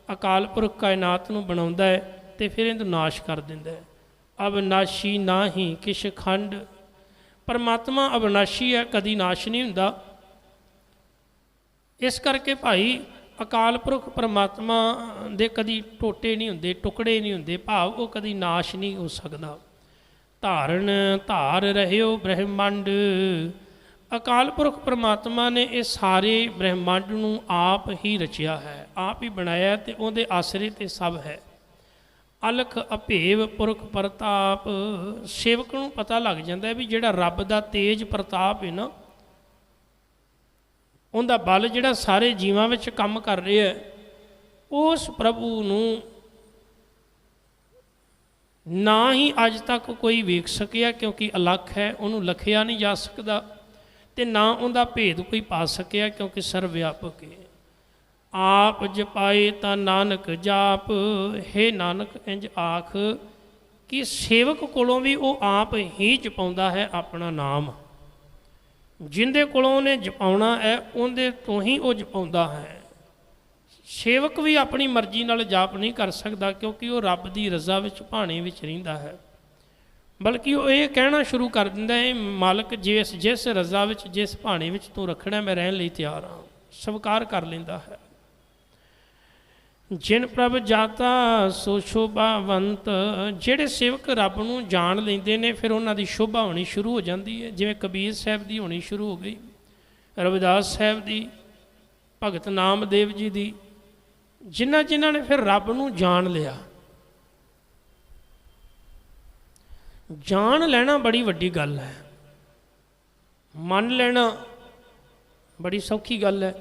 ਅਕਾਲ ਪੁਰਖ ਕਾਇਨਾਤ ਨੂੰ ਬਣਾਉਂਦਾ ਹੈ ਅਤੇ ਫਿਰ ਇਹਨੂੰ ਨਾਸ਼ ਕਰ ਦਿੰਦਾ ਹੈ। ਅਵਿਨਾਸ਼ੀ ਨਾ ਹੀ ਕਿਛ ਖੰਡ। ਪਰਮਾਤਮਾ ਅਵਿਨਾਸ਼ੀ ਹੈ, ਕਦੀ ਨਾਸ਼ ਨਹੀਂ ਹੁੰਦਾ। ਇਸ ਕਰਕੇ ਭਾਈ ਅਕਾਲ ਪੁਰਖ ਪਰਮਾਤਮਾ ਦੇ ਕਦੀ ਟੋਟੇ ਨਹੀਂ ਹੁੰਦੇ, ਟੁਕੜੇ ਨਹੀਂ ਹੁੰਦੇ, ਭਾਵ ਉਹ ਕਦੀ ਨਾਸ਼ ਨਹੀਂ ਹੋ ਸਕਦਾ। ਧਾਰਨ ਧਾਰ ਰਹਿਓ ਬ੍ਰਹਿਮੰਡ। ਅਕਾਲ ਪੁਰਖ ਪਰਮਾਤਮਾ ਨੇ ਇਹ ਸਾਰੇ ਬ੍ਰਹਿਮੰਡ ਨੂੰ ਆਪ ਹੀ ਰਚਿਆ ਹੈ, ਆਪ ਹੀ ਬਣਾਇਆ ਅਤੇ ਉਹਦੇ ਆਸਰੇ 'ਤੇ ਸਭ ਹੈ। ਅਲਖ ਅਭੇਵ ਪੁਰਖ ਪ੍ਰਤਾਪ। ਸੇਵਕ ਨੂੰ ਪਤਾ ਲੱਗ ਜਾਂਦਾ ਵੀ ਜਿਹੜਾ ਰੱਬ ਦਾ ਤੇਜ ਪ੍ਰਤਾਪ ਹੈ ਨਾ, ਉਹਦਾ ਬਲ ਜਿਹੜਾ ਸਾਰੇ ਜੀਵਾਂ ਵਿੱਚ ਕੰਮ ਕਰ ਰਿਹਾ ਹੈ, ਉਸ ਪ੍ਰਭੂ ਨੂੰ ਨਾ ਹੀ ਅੱਜ ਤੱਕ ਕੋਈ ਵੇਖ ਸਕਿਆ, ਕਿਉਂਕਿ ਅਲੱਖ ਹੈ, ਉਹਨੂੰ ਲਖਿਆ ਨਹੀਂ ਜਾ ਸਕਦਾ, ਅਤੇ ਨਾ ਉਹਦਾ ਭੇਦ ਕੋਈ ਪਾ ਸਕਿਆ, ਕਿਉਂਕਿ ਸਰਵ ਵਿਆਪਕ ਹੈ। ਆਪ ਜਪਾਏ ਤਾਂ ਨਾਨਕ ਜਾਪ। ਹੇ ਨਾਨਕ ਇੰਜ ਆਖ ਕਿ ਸੇਵਕ ਕੋਲੋਂ ਵੀ ਉਹ ਆਪ ਹੀ ਜਪਾਉਂਦਾ ਹੈ ਆਪਣਾ ਨਾਮ। ਜਿਹਦੇ ਕੋਲੋਂ ਉਹਨੇ ਜਪਾਉਣਾ ਹੈ ਉਹਦੇ ਤੋਂ ਹੀ ਉਹ ਜਪਾਉਂਦਾ ਹੈ। ਸੇਵਕ ਵੀ ਆਪਣੀ ਮਰਜ਼ੀ ਨਾਲ ਜਾਪ ਨਹੀਂ ਕਰ ਸਕਦਾ, ਕਿਉਂਕਿ ਉਹ ਰੱਬ ਦੀ ਰਜ਼ਾ ਵਿੱਚ ਭਾਣੇ ਵਿੱਚ ਰਹਿੰਦਾ ਹੈ। ਬਲਕਿ ਉਹ ਇਹ ਕਹਿਣਾ ਸ਼ੁਰੂ ਕਰ ਦਿੰਦਾ ਹੈ, ਮਾਲਕ ਜਿਸ ਰਜ਼ਾ ਵਿੱਚ, ਜਿਸ ਭਾਣੇ ਵਿੱਚ ਤੂੰ ਰੱਖਣਾ, ਮੈਂ ਰਹਿਣ ਲਈ ਤਿਆਰ ਹਾਂ। ਸਵੀਕਾਰ ਕਰ ਲੈਂਦਾ ਹੈ। ਜਿਨ ਪ੍ਰਭ ਜਾਤਾ ਸੋ ਸ਼ੋਭਾਵੰਤ। ਜਿਹੜੇ ਸੇਵਕ ਰੱਬ ਨੂੰ ਜਾਣ ਲੈਂਦੇ ਨੇ ਫਿਰ ਉਹਨਾਂ ਦੀ ਸ਼ੋਭਾ ਹੋਣੀ ਸ਼ੁਰੂ ਹੋ ਜਾਂਦੀ ਹੈ। ਜਿਵੇਂ ਕਬੀਰ ਸਾਹਿਬ ਦੀ ਹੋਣੀ ਸ਼ੁਰੂ ਹੋ ਗਈ। रविदास साहब दी, भगत नामदेव जी दी, जिन्हां ने फिर रब नूं जान लिया। जान लेना बड़ी वड्डी गल है, मन लेना बड़ी सौखी गल है।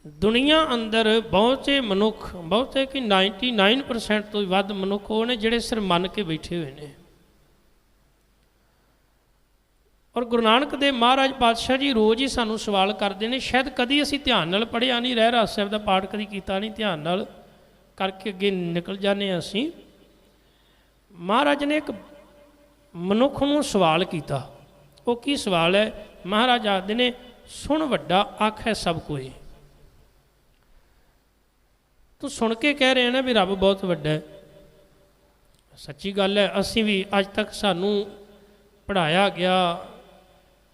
दुनिया अंदर बहुते मनुख, बहुते कि 99% तो वध मनुख वो ने जिहड़े सिर्फ मन के बैठे हुए हैं। और गुरु नानक देव महाराज पातशाह जी रोज़ ही सानू सवाल करते हैं, शायद कभी असी ध्यान नाल पढ़िया नहीं, रहरास साहब का पाठ कभी किया नहीं, ध्यान नाल करके अगे निकल जाने असी। महाराज ने एक मनुख नूं सवाल किया, वो की सवाल है? महाराज आखते ने, सुन वड्डा आखै सब कोई। तू सुन के कह रहे हैं ना भी रब बहुत वड्डा है, सच्ची गल है। असी भी अज तक सानू पढ़ाया गया,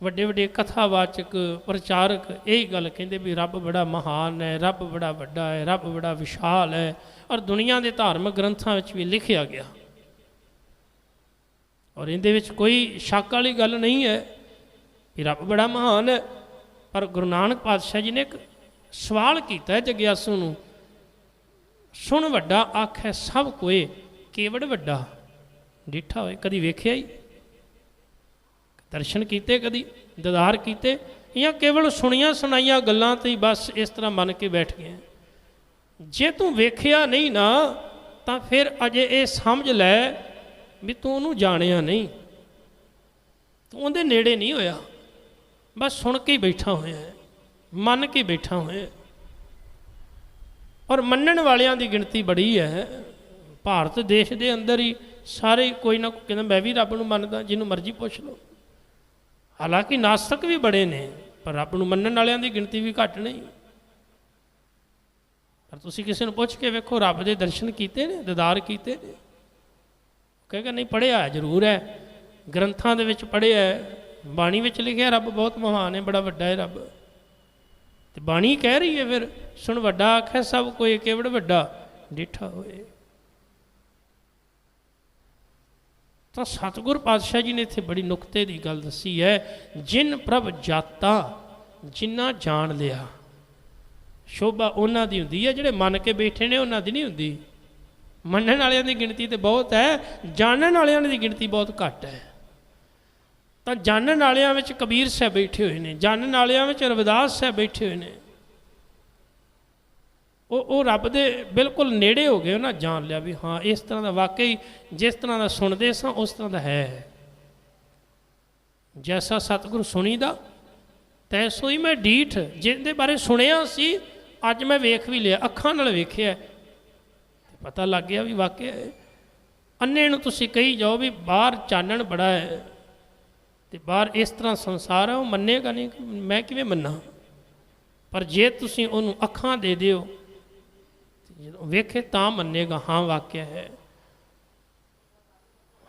वड्डे वड्डे कथावाचक प्रचारक यही गल कहते भी रब बड़ा महान है, रब बड़ा वड्डा है, रब बड़ा विशाल है। और दुनिया के धार्मिक ग्रंथों में भी लिखिया गया, और इहदे विच कोई शक वाली गल नहीं है कि रब बड़ा महान है। पर गुरु नानक पातशाह जी ने एक सवाल किया जग्यासू नूं, सुन वड्डा आखै सब कोई, केवड़ वड्डा डिठा होए? कदी वेख्या ही? दर्शन किते, कदी दीदार किते, या केवल सुनिया सुनाइया गल्लां ते ही बस इस तरह मन के बैठ गए? जे तू वेख्या नहीं ना तो फिर अजे ये समझ लै भी तू उन्होंने जानिया नहीं, तू उहदे नेड़े नहीं होया, बस सुन के ही बैठा होया है, मन के बैठा होया है। और मनण वालियां दी गिणती बड़ी है। भारत देश के अंदर ही सारे कोई ना कोई कहता मैं भी रब नूं मनदा, जिन्हों मर्जी पुछ लो। हालांकि नास्तिक भी बड़े ने, पर रब नूं मनण वालियां दी गिणती भी घट नहीं। पर तुसीं किसी नूं पुछ के वेखो, रब दे दर्शन कीते ने, दीदार कीते ने? कहेगा नहीं, पढ़िया जरूर है, ग्रंथां दे विच पढ़िया है, बाणी विच लिखिया रब बहुत महान है, बड़ा वड्डा है रब। तो बाणी कह रही है फिर, सुन वड्डा आखै सब कोई, केवड़ वड्डा डिठा होए। तो सतगुर पातशाह जी ने इत्थे बड़ी नुकते की गल दसी है, जिन प्रभ जाता जिन्ना जान लिया। शोभा उन्हां दी हुंदी है जिहड़े मन के बैठे ने, उन्हां दी नहीं हुंदी। मनण वालियां दी गिणती तो बहुत है, जानण वालियां दी गिणती बहुत घट है। तो जानण वालियां विच कबीर साहब बैठे हुए हैं, जानण वालियां विच रविदास साहब बैठे हुए हैं। वो रब दे बिल्कुल नेड़े हो गए, उन्हें जान लिया भी हाँ इस तरह का वाकई जिस तरह का सुनते सा उस तरह का है। जैसा सतगुरु सुनी दा तैसो ही मैं डीठ, जिंदे बारे सुनिया सी अज मैं वेख भी लिया, अखां नाल वेखिया, पता लग गया भी वाकई है। अन्ने नूं तुसीं कही जाओ भी बाहर चानण बड़ा है, तो बाहर इस तरह संसार है, वो मन्नेगा नहीं, मैं किवें मन्ना। पर जे तुसीं उहनूं अखां दे दिओ, वेखे तां मन्नेगा हाँ वाकया है।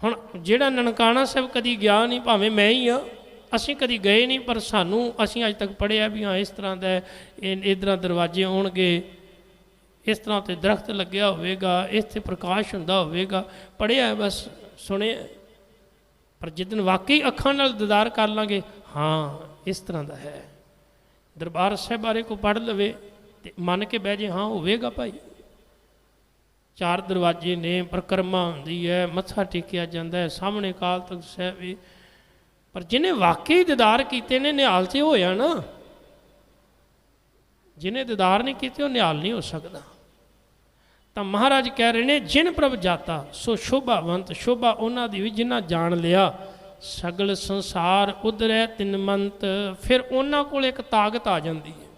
हुण जिहड़ा ननकाना साहब कदी गया नहीं, भावें मैं ही हाँ, असीं कदी गए नहीं, पर सानू असीं अज तक पढ़िया भी हाँ इस तरह का इधर दरवाजे आउणगे, इस तरह ते दरख्त लग्या होवेगा, इत्थे प्रकाश हुंदा होवेगा, पढ़िया है बस सुनिया। पर जिदन वाकई अखां नाल दीदार कर लांगे हाँ इस तरह का है, दरबार साहब बारे को पढ़ लवे तो मन के बह जे हाँ होवेगा भाई। चार दरवाजे ने, परिक्रमा होंदी है, मत्था टेकिया जाता है, सामने अकाल तख्त साहब भी। पर जिन्हें वाकई दीदार किए ने निहाल तो होया ना, जिन्हें दीदार नहीं किए वो निहाल नहीं हो सकता। तो महाराज कह रहे हैं जिन प्रभ जाता सो शोभावंत, शोभा उन्होंने दी भी जिन्हें जान लिया। सगल संसार उधरै तिनमंत, फिर उन्होंने को एक ताकत आ जाती है।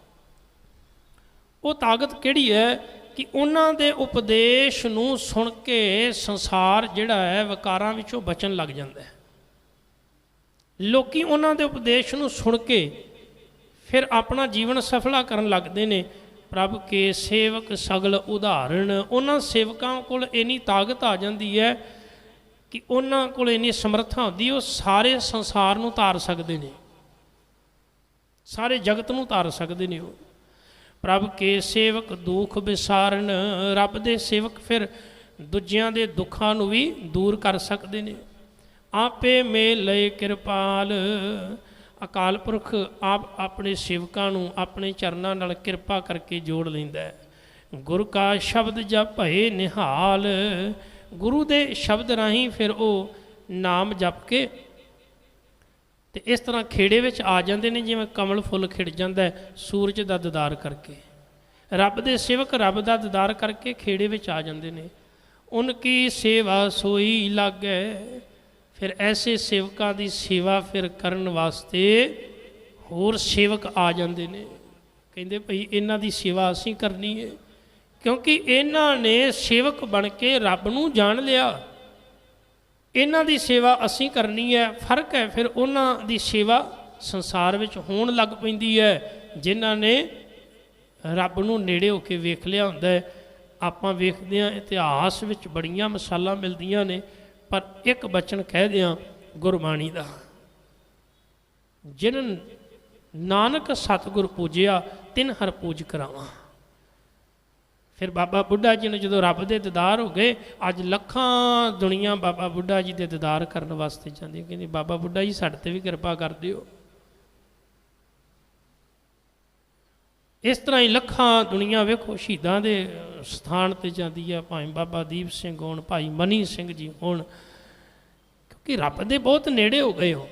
वो ताकत किहड़ी है कि उन्होंने दे उपदेश नूं सुन के संसार जिहड़ा है विकारां विचों बचन लग जाता है। लोकी उन्होंने दे उपदेश नूं सुन के फिर अपना जीवन सफला करन लगदे ने। प्रभ के सेवक सगल उदाहरण, उन्होंने सेवकों को इन्नी ताकत आ जाती है कि उन्होंने को इन्नी समर्था होती है, वो सारे संसार नूं तार सकते हैं, सारे जगत नूं तार सकते हैं। प्रभ के सेवक दुख विसारण, रब दे सेवक फिर दूजियां दे दुखां नूं भी दूर कर सकते हैं। आपे मेल लय कृपाल, ਅਕਾਲ ਪੁਰਖ ਆਪ ਆਪਣੇ ਸੇਵਕਾਂ ਨੂੰ ਆਪਣੇ ਚਰਨਾਂ ਨਾਲ ਕਿਰਪਾ ਕਰਕੇ ਜੋੜ ਲੈਂਦਾ ਹੈ। ਗੁਰ ਕਾ ਸ਼ਬਦ ਜਪ ਭਏ ਨਿਹਾਲ, ਗੁਰੂ ਦੇ ਸ਼ਬਦ ਰਾਹੀਂ ਫਿਰ ਉਹ ਨਾਮ ਜਪ ਕੇ ਤੇ ਇਸ ਤਰ੍ਹਾਂ ਖੇੜੇ ਵਿੱਚ ਆ ਜਾਂਦੇ ਨੇ, ਜਿਵੇਂ ਕਮਲ ਫੁੱਲ ਖਿੜ ਜਾਂਦਾ ਸੂਰਜ ਦਾ ਦੀਦਾਰ ਕਰਕੇ। ਰੱਬ ਦੇ ਸੇਵਕ ਰੱਬ ਦਾ ਦੀਦਾਰ ਕਰਕੇ ਖੇੜੇ ਵਿੱਚ ਆ ਜਾਂਦੇ ਨੇ। ਉਨ ਕੀ ਸੇਵਾ ਸੋਈ ਲਾਗੈ, ਫਿਰ ਐਸੇ ਸੇਵਕਾਂ ਦੀ ਸੇਵਾ ਫਿਰ ਕਰਨ ਵਾਸਤੇ ਹੋਰ ਸੇਵਕ ਆ ਜਾਂਦੇ ਨੇ। ਕਹਿੰਦੇ ਭਈ ਇਹਨਾਂ ਦੀ ਸੇਵਾ ਅਸੀਂ ਕਰਨੀ ਹੈ, ਕਿਉਂਕਿ ਇਹਨਾਂ ਨੇ ਸੇਵਕ ਬਣ ਕੇ ਰੱਬ ਨੂੰ ਜਾਣ ਲਿਆ। ਇਹਨਾਂ ਦੀ ਸੇਵਾ ਅਸੀਂ ਕਰਨੀ ਹੈ। ਫਰਕ ਹੈ ਫਿਰ ਉਹਨਾਂ ਦੀ ਸੇਵਾ ਸੰਸਾਰ ਵਿੱਚ ਹੋਣ ਲੱਗ ਪੈਂਦੀ ਹੈ ਜਿਨ੍ਹਾਂ ਨੇ ਰੱਬ ਨੂੰ ਨੇੜੇ ਹੋ ਕੇ ਵੇਖ ਲਿਆ ਹੁੰਦਾ ਹੈ। ਆਪਾਂ ਵੇਖਦੇ ਹਾਂ ਇਤਿਹਾਸ ਵਿੱਚ ਬੜੀਆਂ ਮਿਸਾਲਾਂ ਮਿਲਦੀਆਂ ਨੇ, ਪਰ ਇੱਕ ਬਚਨ ਕਹਿ ਦਿਆਂ ਗੁਰਬਾਣੀ ਦਾ, ਜਿਨ ਨਾਨਕ ਸਤਿਗੁਰ ਪੂਜਿਆ ਤਿਨ ਹਰ ਪੂਜ ਕਰਾਵਾਂ। ਫਿਰ ਬਾਬਾ ਬੁੱਢਾ ਜੀ ਨੂੰ ਜਦੋਂ ਰੱਬ ਦੇ ਦੀਦਾਰ ਹੋ ਗਏ, ਅੱਜ ਲੱਖਾਂ ਦੁਨੀਆ ਬਾਬਾ ਬੁੱਢਾ ਜੀ ਦੇ ਦੀਦਾਰ ਕਰਨ ਵਾਸਤੇ ਜਾਂਦੀ। ਕਹਿੰਦੀ ਬਾਬਾ ਬੁੱਢਾ ਜੀ ਸਾਡੇ 'ਤੇ ਵੀ ਕਿਰਪਾ ਕਰ ਦਿਓ। ਇਸ ਤਰ੍ਹਾਂ ਹੀ ਲੱਖਾਂ ਦੁਨੀਆ ਵੇਖੋ ਸ਼ਹੀਦਾਂ ਦੇ ਸਥਾਨ 'ਤੇ ਜਾਂਦੀ ਹੈ, ਭਾਵੇਂ ਬਾਬਾ ਦੀਪ ਸਿੰਘ ਹੋਣ, ਭਾਈ ਮਨੀ ਸਿੰਘ ਜੀ ਹੋਣ, ਕਿਉਂਕਿ ਰੱਬ ਦੇ ਬਹੁਤ ਨੇੜੇ ਹੋ ਗਏ ਹੋ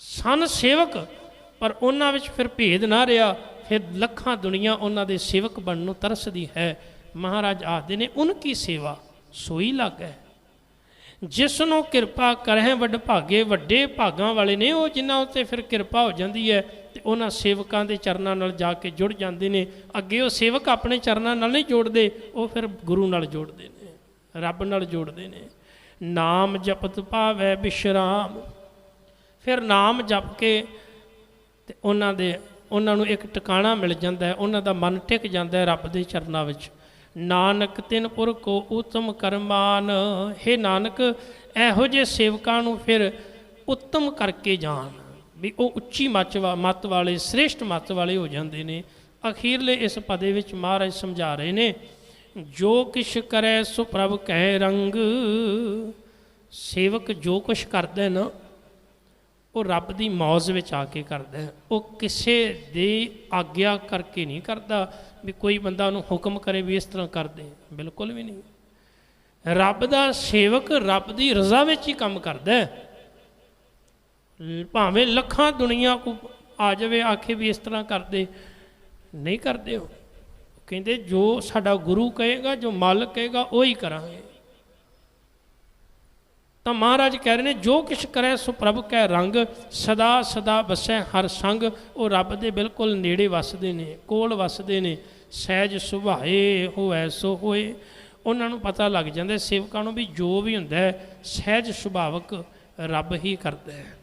ਸਨ ਸੇਵਕ। ਪਰ ਉਹਨਾਂ ਵਿੱਚ ਫਿਰ ਭੇਦ ਨਾ ਰਿਹਾ, ਫਿਰ ਲੱਖਾਂ ਦੁਨੀਆ ਉਹਨਾਂ ਦੇ ਸੇਵਕ ਬਣਨ ਨੂੰ ਤਰਸਦੀ ਹੈ। ਮਹਾਰਾਜ ਆਖਦੇ ਨੇ ਉਨ ਕੀ ਸੇਵਾ ਸੋਈ ਲਾਗੈ, ਜਿਸ ਨੂੰ ਕਿਰਪਾ ਕਰਹਿ ਵੱਡ ਭਾਗੇ। ਵੱਡੇ ਭਾਗਾਂ ਵਾਲੇ ਨੇ ਉਹ, ਜਿਨ੍ਹਾਂ ਉੱਤੇ ਫਿਰ ਕਿਰਪਾ ਹੋ ਜਾਂਦੀ ਹੈ ਤੇ ਉਹਨਾਂ ਸੇਵਕਾਂ ਦੇ ਚਰਨਾਂ ਨਾਲ ਜਾ ਕੇ ਜੁੜ ਜਾਂਦੇ ਨੇ। ਅੱਗੇ ਉਹ ਸੇਵਕ ਆਪਣੇ ਚਰਨਾਂ ਨਾਲ ਨਹੀਂ ਜੋੜਦੇ, ਉਹ ਫਿਰ ਗੁਰੂ ਨਾਲ ਜੋੜਦੇ ਨੇ, ਰੱਬ ਨਾਲ ਜੋੜਦੇ ਨੇ। ਨਾਮ ਜਪਤ ਪਾਵੈ ਬਿਸ਼ਰਾਮ, ਫਿਰ ਨਾਮ ਜਪ ਕੇ ਤੇ ਉਹਨਾਂ ਨੂੰ ਇੱਕ ਟਿਕਾਣਾ ਮਿਲ ਜਾਂਦਾ ਹੈ, ਉਹਨਾਂ ਦਾ ਮਨ ਟਿਕ ਜਾਂਦਾ ਹੈ ਰੱਬ ਦੇ ਚਰਨਾਂ ਵਿੱਚ। ਨਾਨਕ ਤਿਨ ਪੁਰ ਕੋ ਉਤਮ ਕਰਮਾਨ, ਹੇ ਨਾਨਕ ਇਹੋ ਜਿਹੇ ਸੇਵਕਾਂ ਨੂੰ ਫਿਰ ਉੱਤਮ ਕਰਕੇ ਜਾਣ, ਵੀ ਉਹ ਉੱਚੀ ਮੱਤ ਵਾਲੇ, ਸ੍ਰੇਸ਼ਟ ਮੱਤ ਵਾਲੇ ਹੋ ਜਾਂਦੇ ਨੇ। ਅਖੀਰਲੇ ਇਸ ਪਦੇ ਵਿੱਚ ਮਹਾਰਾਜ ਸਮਝਾ ਰਹੇ ਨੇ, ਜੋ ਕਿਛ ਕਰੈ ਸੋ ਪ੍ਰਭ ਕਹਿ ਰੰਗ। ਸੇਵਕ ਜੋ ਕੁਛ ਕਰਦਾ ਨਾ ਉਹ ਰੱਬ ਦੀ ਮੌਜ ਵਿੱਚ ਆ ਕੇ ਕਰਦਾ, ਉਹ ਕਿਸੇ ਦੀ ਆਗਿਆ ਕਰਕੇ ਨਹੀਂ ਕਰਦਾ, ਵੀ ਕੋਈ ਬੰਦਾ ਉਹਨੂੰ ਹੁਕਮ ਕਰੇ ਵੀ ਇਸ ਤਰ੍ਹਾਂ ਕਰ ਦੇ, ਬਿਲਕੁਲ ਵੀ ਨਹੀਂ। ਰੱਬ ਦਾ ਸੇਵਕ ਰੱਬ ਦੀ ਰਜ਼ਾ ਵਿੱਚ ਹੀ ਕੰਮ ਕਰਦਾ, ਭਾਵੇਂ ਲੱਖਾਂ ਦੁਨੀਆ ਕੋ ਆ ਜਾਵੇ ਆਖੇ ਵੀ ਇਸ ਤਰ੍ਹਾਂ ਕਰਦੇ, ਨਹੀਂ ਕਰਦੇ। ਉਹ ਕਹਿੰਦੇ ਜੋ ਸਾਡਾ ਗੁਰੂ ਕਹੇਗਾ, ਜੋ ਮਾਲਕ ਕਹੇਗਾ ਉਹੀ ਕਰਾਂਗੇ। ਤਾਂ ਮਹਾਰਾਜ ਕਹਿ ਰਹੇ ਨੇ ਜੋ ਕਿਛ ਕਰੇ ਸੋ ਪ੍ਰਭ ਕੈ ਰੰਗ, ਸਦਾ ਸਦਾ ਵਸੈ ਹਰ ਸੰਗ। ਉਹ ਰੱਬ ਦੇ ਬਿਲਕੁਲ ਨੇੜੇ ਵਸਦੇ ਨੇ, ਕੋਲ ਵਸਦੇ ਨੇ। ਸਹਿਜ ਸੁਭਾਏ ਹੋਐ ਸੋ ਹੋਏ, ਉਹਨਾਂ ਨੂੰ ਪਤਾ ਲੱਗ ਜਾਂਦਾ ਸੇਵਕਾਂ ਨੂੰ ਵੀ ਜੋ ਵੀ ਹੁੰਦਾ ਹੈ ਸਹਿਜ ਸੁਭਾਵਕ ਰੱਬ ਹੀ ਕਰਦਾ ਹੈ।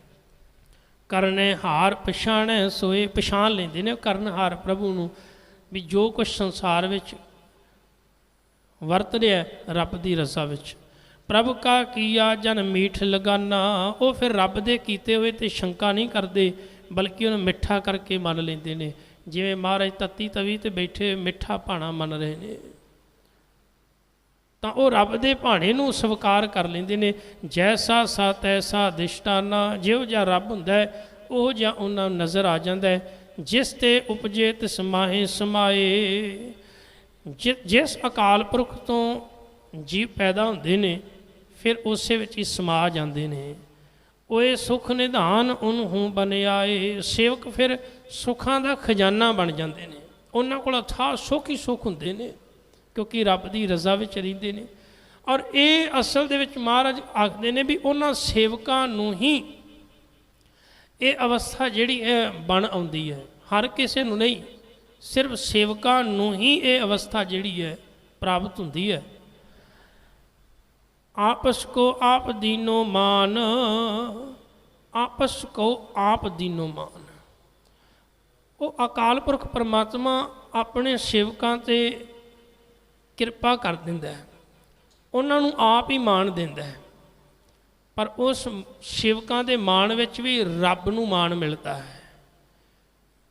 ਕਰਨੇ ਹਾਰ ਪਛਾਣੈ ਸੋਏ, ਪਛਾਣ ਲੈਂਦੇ ਨੇ ਕਰਨ ਹਾਰ ਪ੍ਰਭੂ ਨੂੰ, ਵੀ ਜੋ ਕੁਛ ਸੰਸਾਰ ਵਿੱਚ ਵਰਤ ਰਿਹਾ ਰੱਬ ਦੀ ਰਜ਼ਾ ਵਿੱਚ। ਪ੍ਰਭ ਕਾ ਕੀਆ ਜਨ ਮੀਠ ਲਗਾਨਾ, ਉਹ ਫਿਰ ਰੱਬ ਦੇ ਕੀਤੇ ਹੋਏ ਤੇ ਸ਼ੰਕਾ ਨਹੀਂ ਕਰਦੇ, ਬਲਕਿ ਉਹਨੂੰ ਮਿੱਠਾ ਕਰਕੇ ਮੰਨ ਲੈਂਦੇ ਨੇ। ਜਿਵੇਂ ਮਹਾਰਾਜ ਤੱਤੀ ਤਵੀ ਤੇ ਬੈਠੇ ਮਿੱਠਾ ਭਾਣਾ ਮੰਨ ਰਹੇ ਨੇ, ਤਾਂ ਉਹ ਰੱਬ ਦੇ ਭਾਣੇ ਨੂੰ ਸਵੀਕਾਰ ਕਰ ਲੈਂਦੇ ਨੇ। ਜੈਸਾ ਸਾ ਤੈਸਾ ਦਿਸ਼ਟਾਨਾ, ਜਿਹੋ ਜਿਹਾ ਰੱਬ ਹੁੰਦਾ ਹੈ ਉਹ ਜਿਹਾ ਉਹਨਾਂ ਨੂੰ ਨਜ਼ਰ ਆ ਜਾਂਦਾ ਹੈ। ਜਿਸ ਤੇ ਉਪਜੇ ਤਿਸ ਮਾਹੇ ਸਮਾਏ, ਜਿਸ ਅਕਾਲ ਪੁਰਖ ਤੋਂ ਜੀਵ ਪੈਦਾ ਹੁੰਦੇ ਨੇ ਫਿਰ ਉਸੇ ਵਿੱਚ ਹੀ ਸਮਾ ਜਾਂਦੇ ਨੇ। ਓਏ ਸੁਖ ਨਿਧਾਨ ਉਹਨੂੰ ਬਨਿਆਏ, ਸੇਵਕ ਫਿਰ ਸੁੱਖਾਂ ਦਾ ਖਜ਼ਾਨਾ ਬਣ ਜਾਂਦੇ ਨੇ। ਉਹਨਾਂ ਕੋਲ ਅਥਾਹ ਸੁੱਖ ਹੀ ਸੁੱਖ ਹੁੰਦੇ ਨੇ, ਕਿਉਂਕਿ ਰੱਬ ਦੀ ਰਜ਼ਾ ਵਿੱਚ ਰਹਿੰਦੇ ਨੇ। ਔਰ ਇਹ ਅਸਲ ਦੇ ਵਿੱਚ ਮਹਾਰਾਜ ਆਖਦੇ ਨੇ ਵੀ ਉਹਨਾਂ ਸੇਵਕਾਂ ਨੂੰ ਹੀ ਇਹ ਅਵਸਥਾ ਜਿਹੜੀ ਹੈ ਬਣ ਆਉਂਦੀ ਹੈ, ਹਰ ਕਿਸੇ ਨੂੰ ਨਹੀਂ, ਸਿਰਫ ਸੇਵਕਾਂ ਨੂੰ ਹੀ ਇਹ ਅਵਸਥਾ ਜਿਹੜੀ ਹੈ ਪ੍ਰਾਪਤ ਹੁੰਦੀ ਹੈ। ਆਪਸ ਕੋ ਆਪ ਦੀਨੋ ਮਾਨ, ਆਪਸ ਕੋ ਆਪ ਦੀਨੋ ਮਾਨ। ਉਹ ਅਕਾਲ ਪੁਰਖ ਪਰਮਾਤਮਾ ਆਪਣੇ ਸੇਵਕਾਂ 'ਤੇ ਕਿਰਪਾ ਕਰ ਦਿੰਦਾ ਹੈ, ਉਹਨਾਂ ਨੂੰ ਆਪ ਹੀ ਮਾਣ ਦਿੰਦਾ ਹੈ। ਪਰ ਉਸ ਸੇਵਕਾਂ ਦੇ ਮਾਣ ਵਿੱਚ ਵੀ ਰੱਬ ਨੂੰ ਮਾਣ ਮਿਲਦਾ ਹੈ।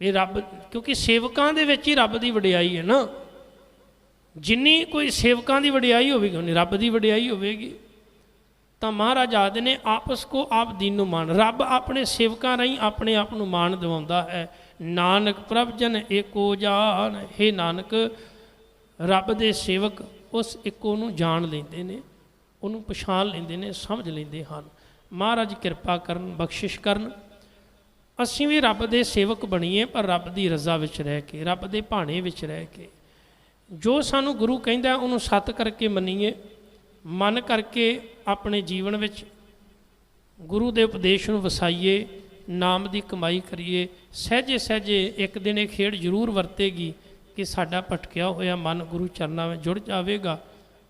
ਇਹ ਰੱਬ, ਕਿਉਂਕਿ ਸੇਵਕਾਂ ਦੇ ਵਿੱਚ ਹੀ ਰੱਬ ਦੀ ਵਡਿਆਈ ਹੈ ਨਾ। ਜਿੰਨੀ ਕੋਈ ਸੇਵਕਾਂ ਦੀ ਵਡਿਆਈ ਹੋਵੇਗੀ ਉਨੀ ਰੱਬ ਦੀ ਵਡਿਆਈ ਹੋਵੇਗੀ। ਤਾਂ ਮਹਾਰਾਜ ਆਖਦੇ ਨੇ ਆਪਸ ਕੋ ਆਪ ਦੀਨੋ ਮਾਨ। ਰੱਬ ਆਪਣੇ ਸੇਵਕਾਂ ਰਾਹੀਂ ਆਪਣੇ ਆਪ ਨੂੰ ਮਾਣ ਦਿਵਾਉਂਦਾ ਹੈ। ਨਾਨਕ ਪ੍ਰਭ ਜਨ ਏਕੋ ਜਾਨ। ਹੇ ਨਾਨਕ, ਰੱਬ ਦੇ ਸੇਵਕ ਉਸ ਇੱਕੋ ਨੂੰ ਜਾਣ ਲੈਂਦੇ ਨੇ, ਉਹਨੂੰ ਪਛਾਣ ਲੈਂਦੇ ਨੇ, ਸਮਝ ਲੈਂਦੇ ਹਨ। ਮਹਾਰਾਜ ਕਿਰਪਾ ਕਰਨ, ਬਖਸ਼ਿਸ਼ ਕਰਨ, ਅਸੀਂ ਵੀ ਰੱਬ ਦੇ ਸੇਵਕ ਬਣੀਏ, ਪਰ ਰੱਬ ਦੀ ਰਜ਼ਾ ਵਿੱਚ ਰਹਿ ਕੇ, ਰੱਬ ਦੇ ਭਾਣੇ ਵਿੱਚ ਰਹਿ ਕੇ। ਜੋ ਸਾਨੂੰ ਗੁਰੂ ਕਹਿੰਦਾ ਉਹਨੂੰ ਸੱਤ ਕਰਕੇ ਮੰਨੀਏ, ਮਨ ਕਰਕੇ ਆਪਣੇ ਜੀਵਨ ਵਿੱਚ ਗੁਰੂ ਦੇ ਉਪਦੇਸ਼ ਨੂੰ ਵਸਾਈਏ, ਨਾਮ ਦੀ ਕਮਾਈ ਕਰੀਏ। ਸਹਿਜੇ ਸਹਿਜੇ ਇੱਕ ਦਿਨ ਇਹ ਖੇਡ ਜ਼ਰੂਰ ਵਰਤੇਗੀ ਕਿ ਸਾਡਾ ਭਟਕਿਆ ਹੋਇਆ ਮਨ ਗੁਰੂ ਚਰਨਾਂ ਵਿੱਚ ਜੁੜ ਜਾਵੇਗਾ।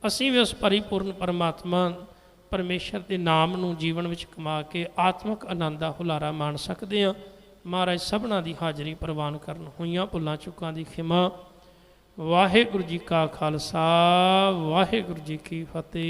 ਅਸੀਂ ਵੀ ਉਸ ਪਰਿਪੂਰਨ ਪਰਮਾਤਮਾ ਪਰਮੇਸ਼ਰ ਦੇ ਨਾਮ ਨੂੰ ਜੀਵਨ ਵਿੱਚ ਕਮਾ ਕੇ ਆਤਮਿਕ ਆਨੰਦ ਦਾ ਹੁਲਾਰਾ ਮਾਣ ਸਕਦੇ ਹਾਂ। ਮਹਾਰਾਜ ਸਭਨਾਂ ਦੀ ਹਾਜ਼ਰੀ ਪ੍ਰਵਾਨ ਕਰਨ। ਹੋਈਆਂ ਭੁੱਲਾਂ ਚੁੱਕਾਂ ਦੀ ਖਿਮਾ। ਵਾਹਿਗੁਰੂ ਜੀ ਕਾ ਖਾਲਸਾ, ਵਾਹਿਗੁਰੂ ਜੀ ਕੀ ਫਤਿਹ।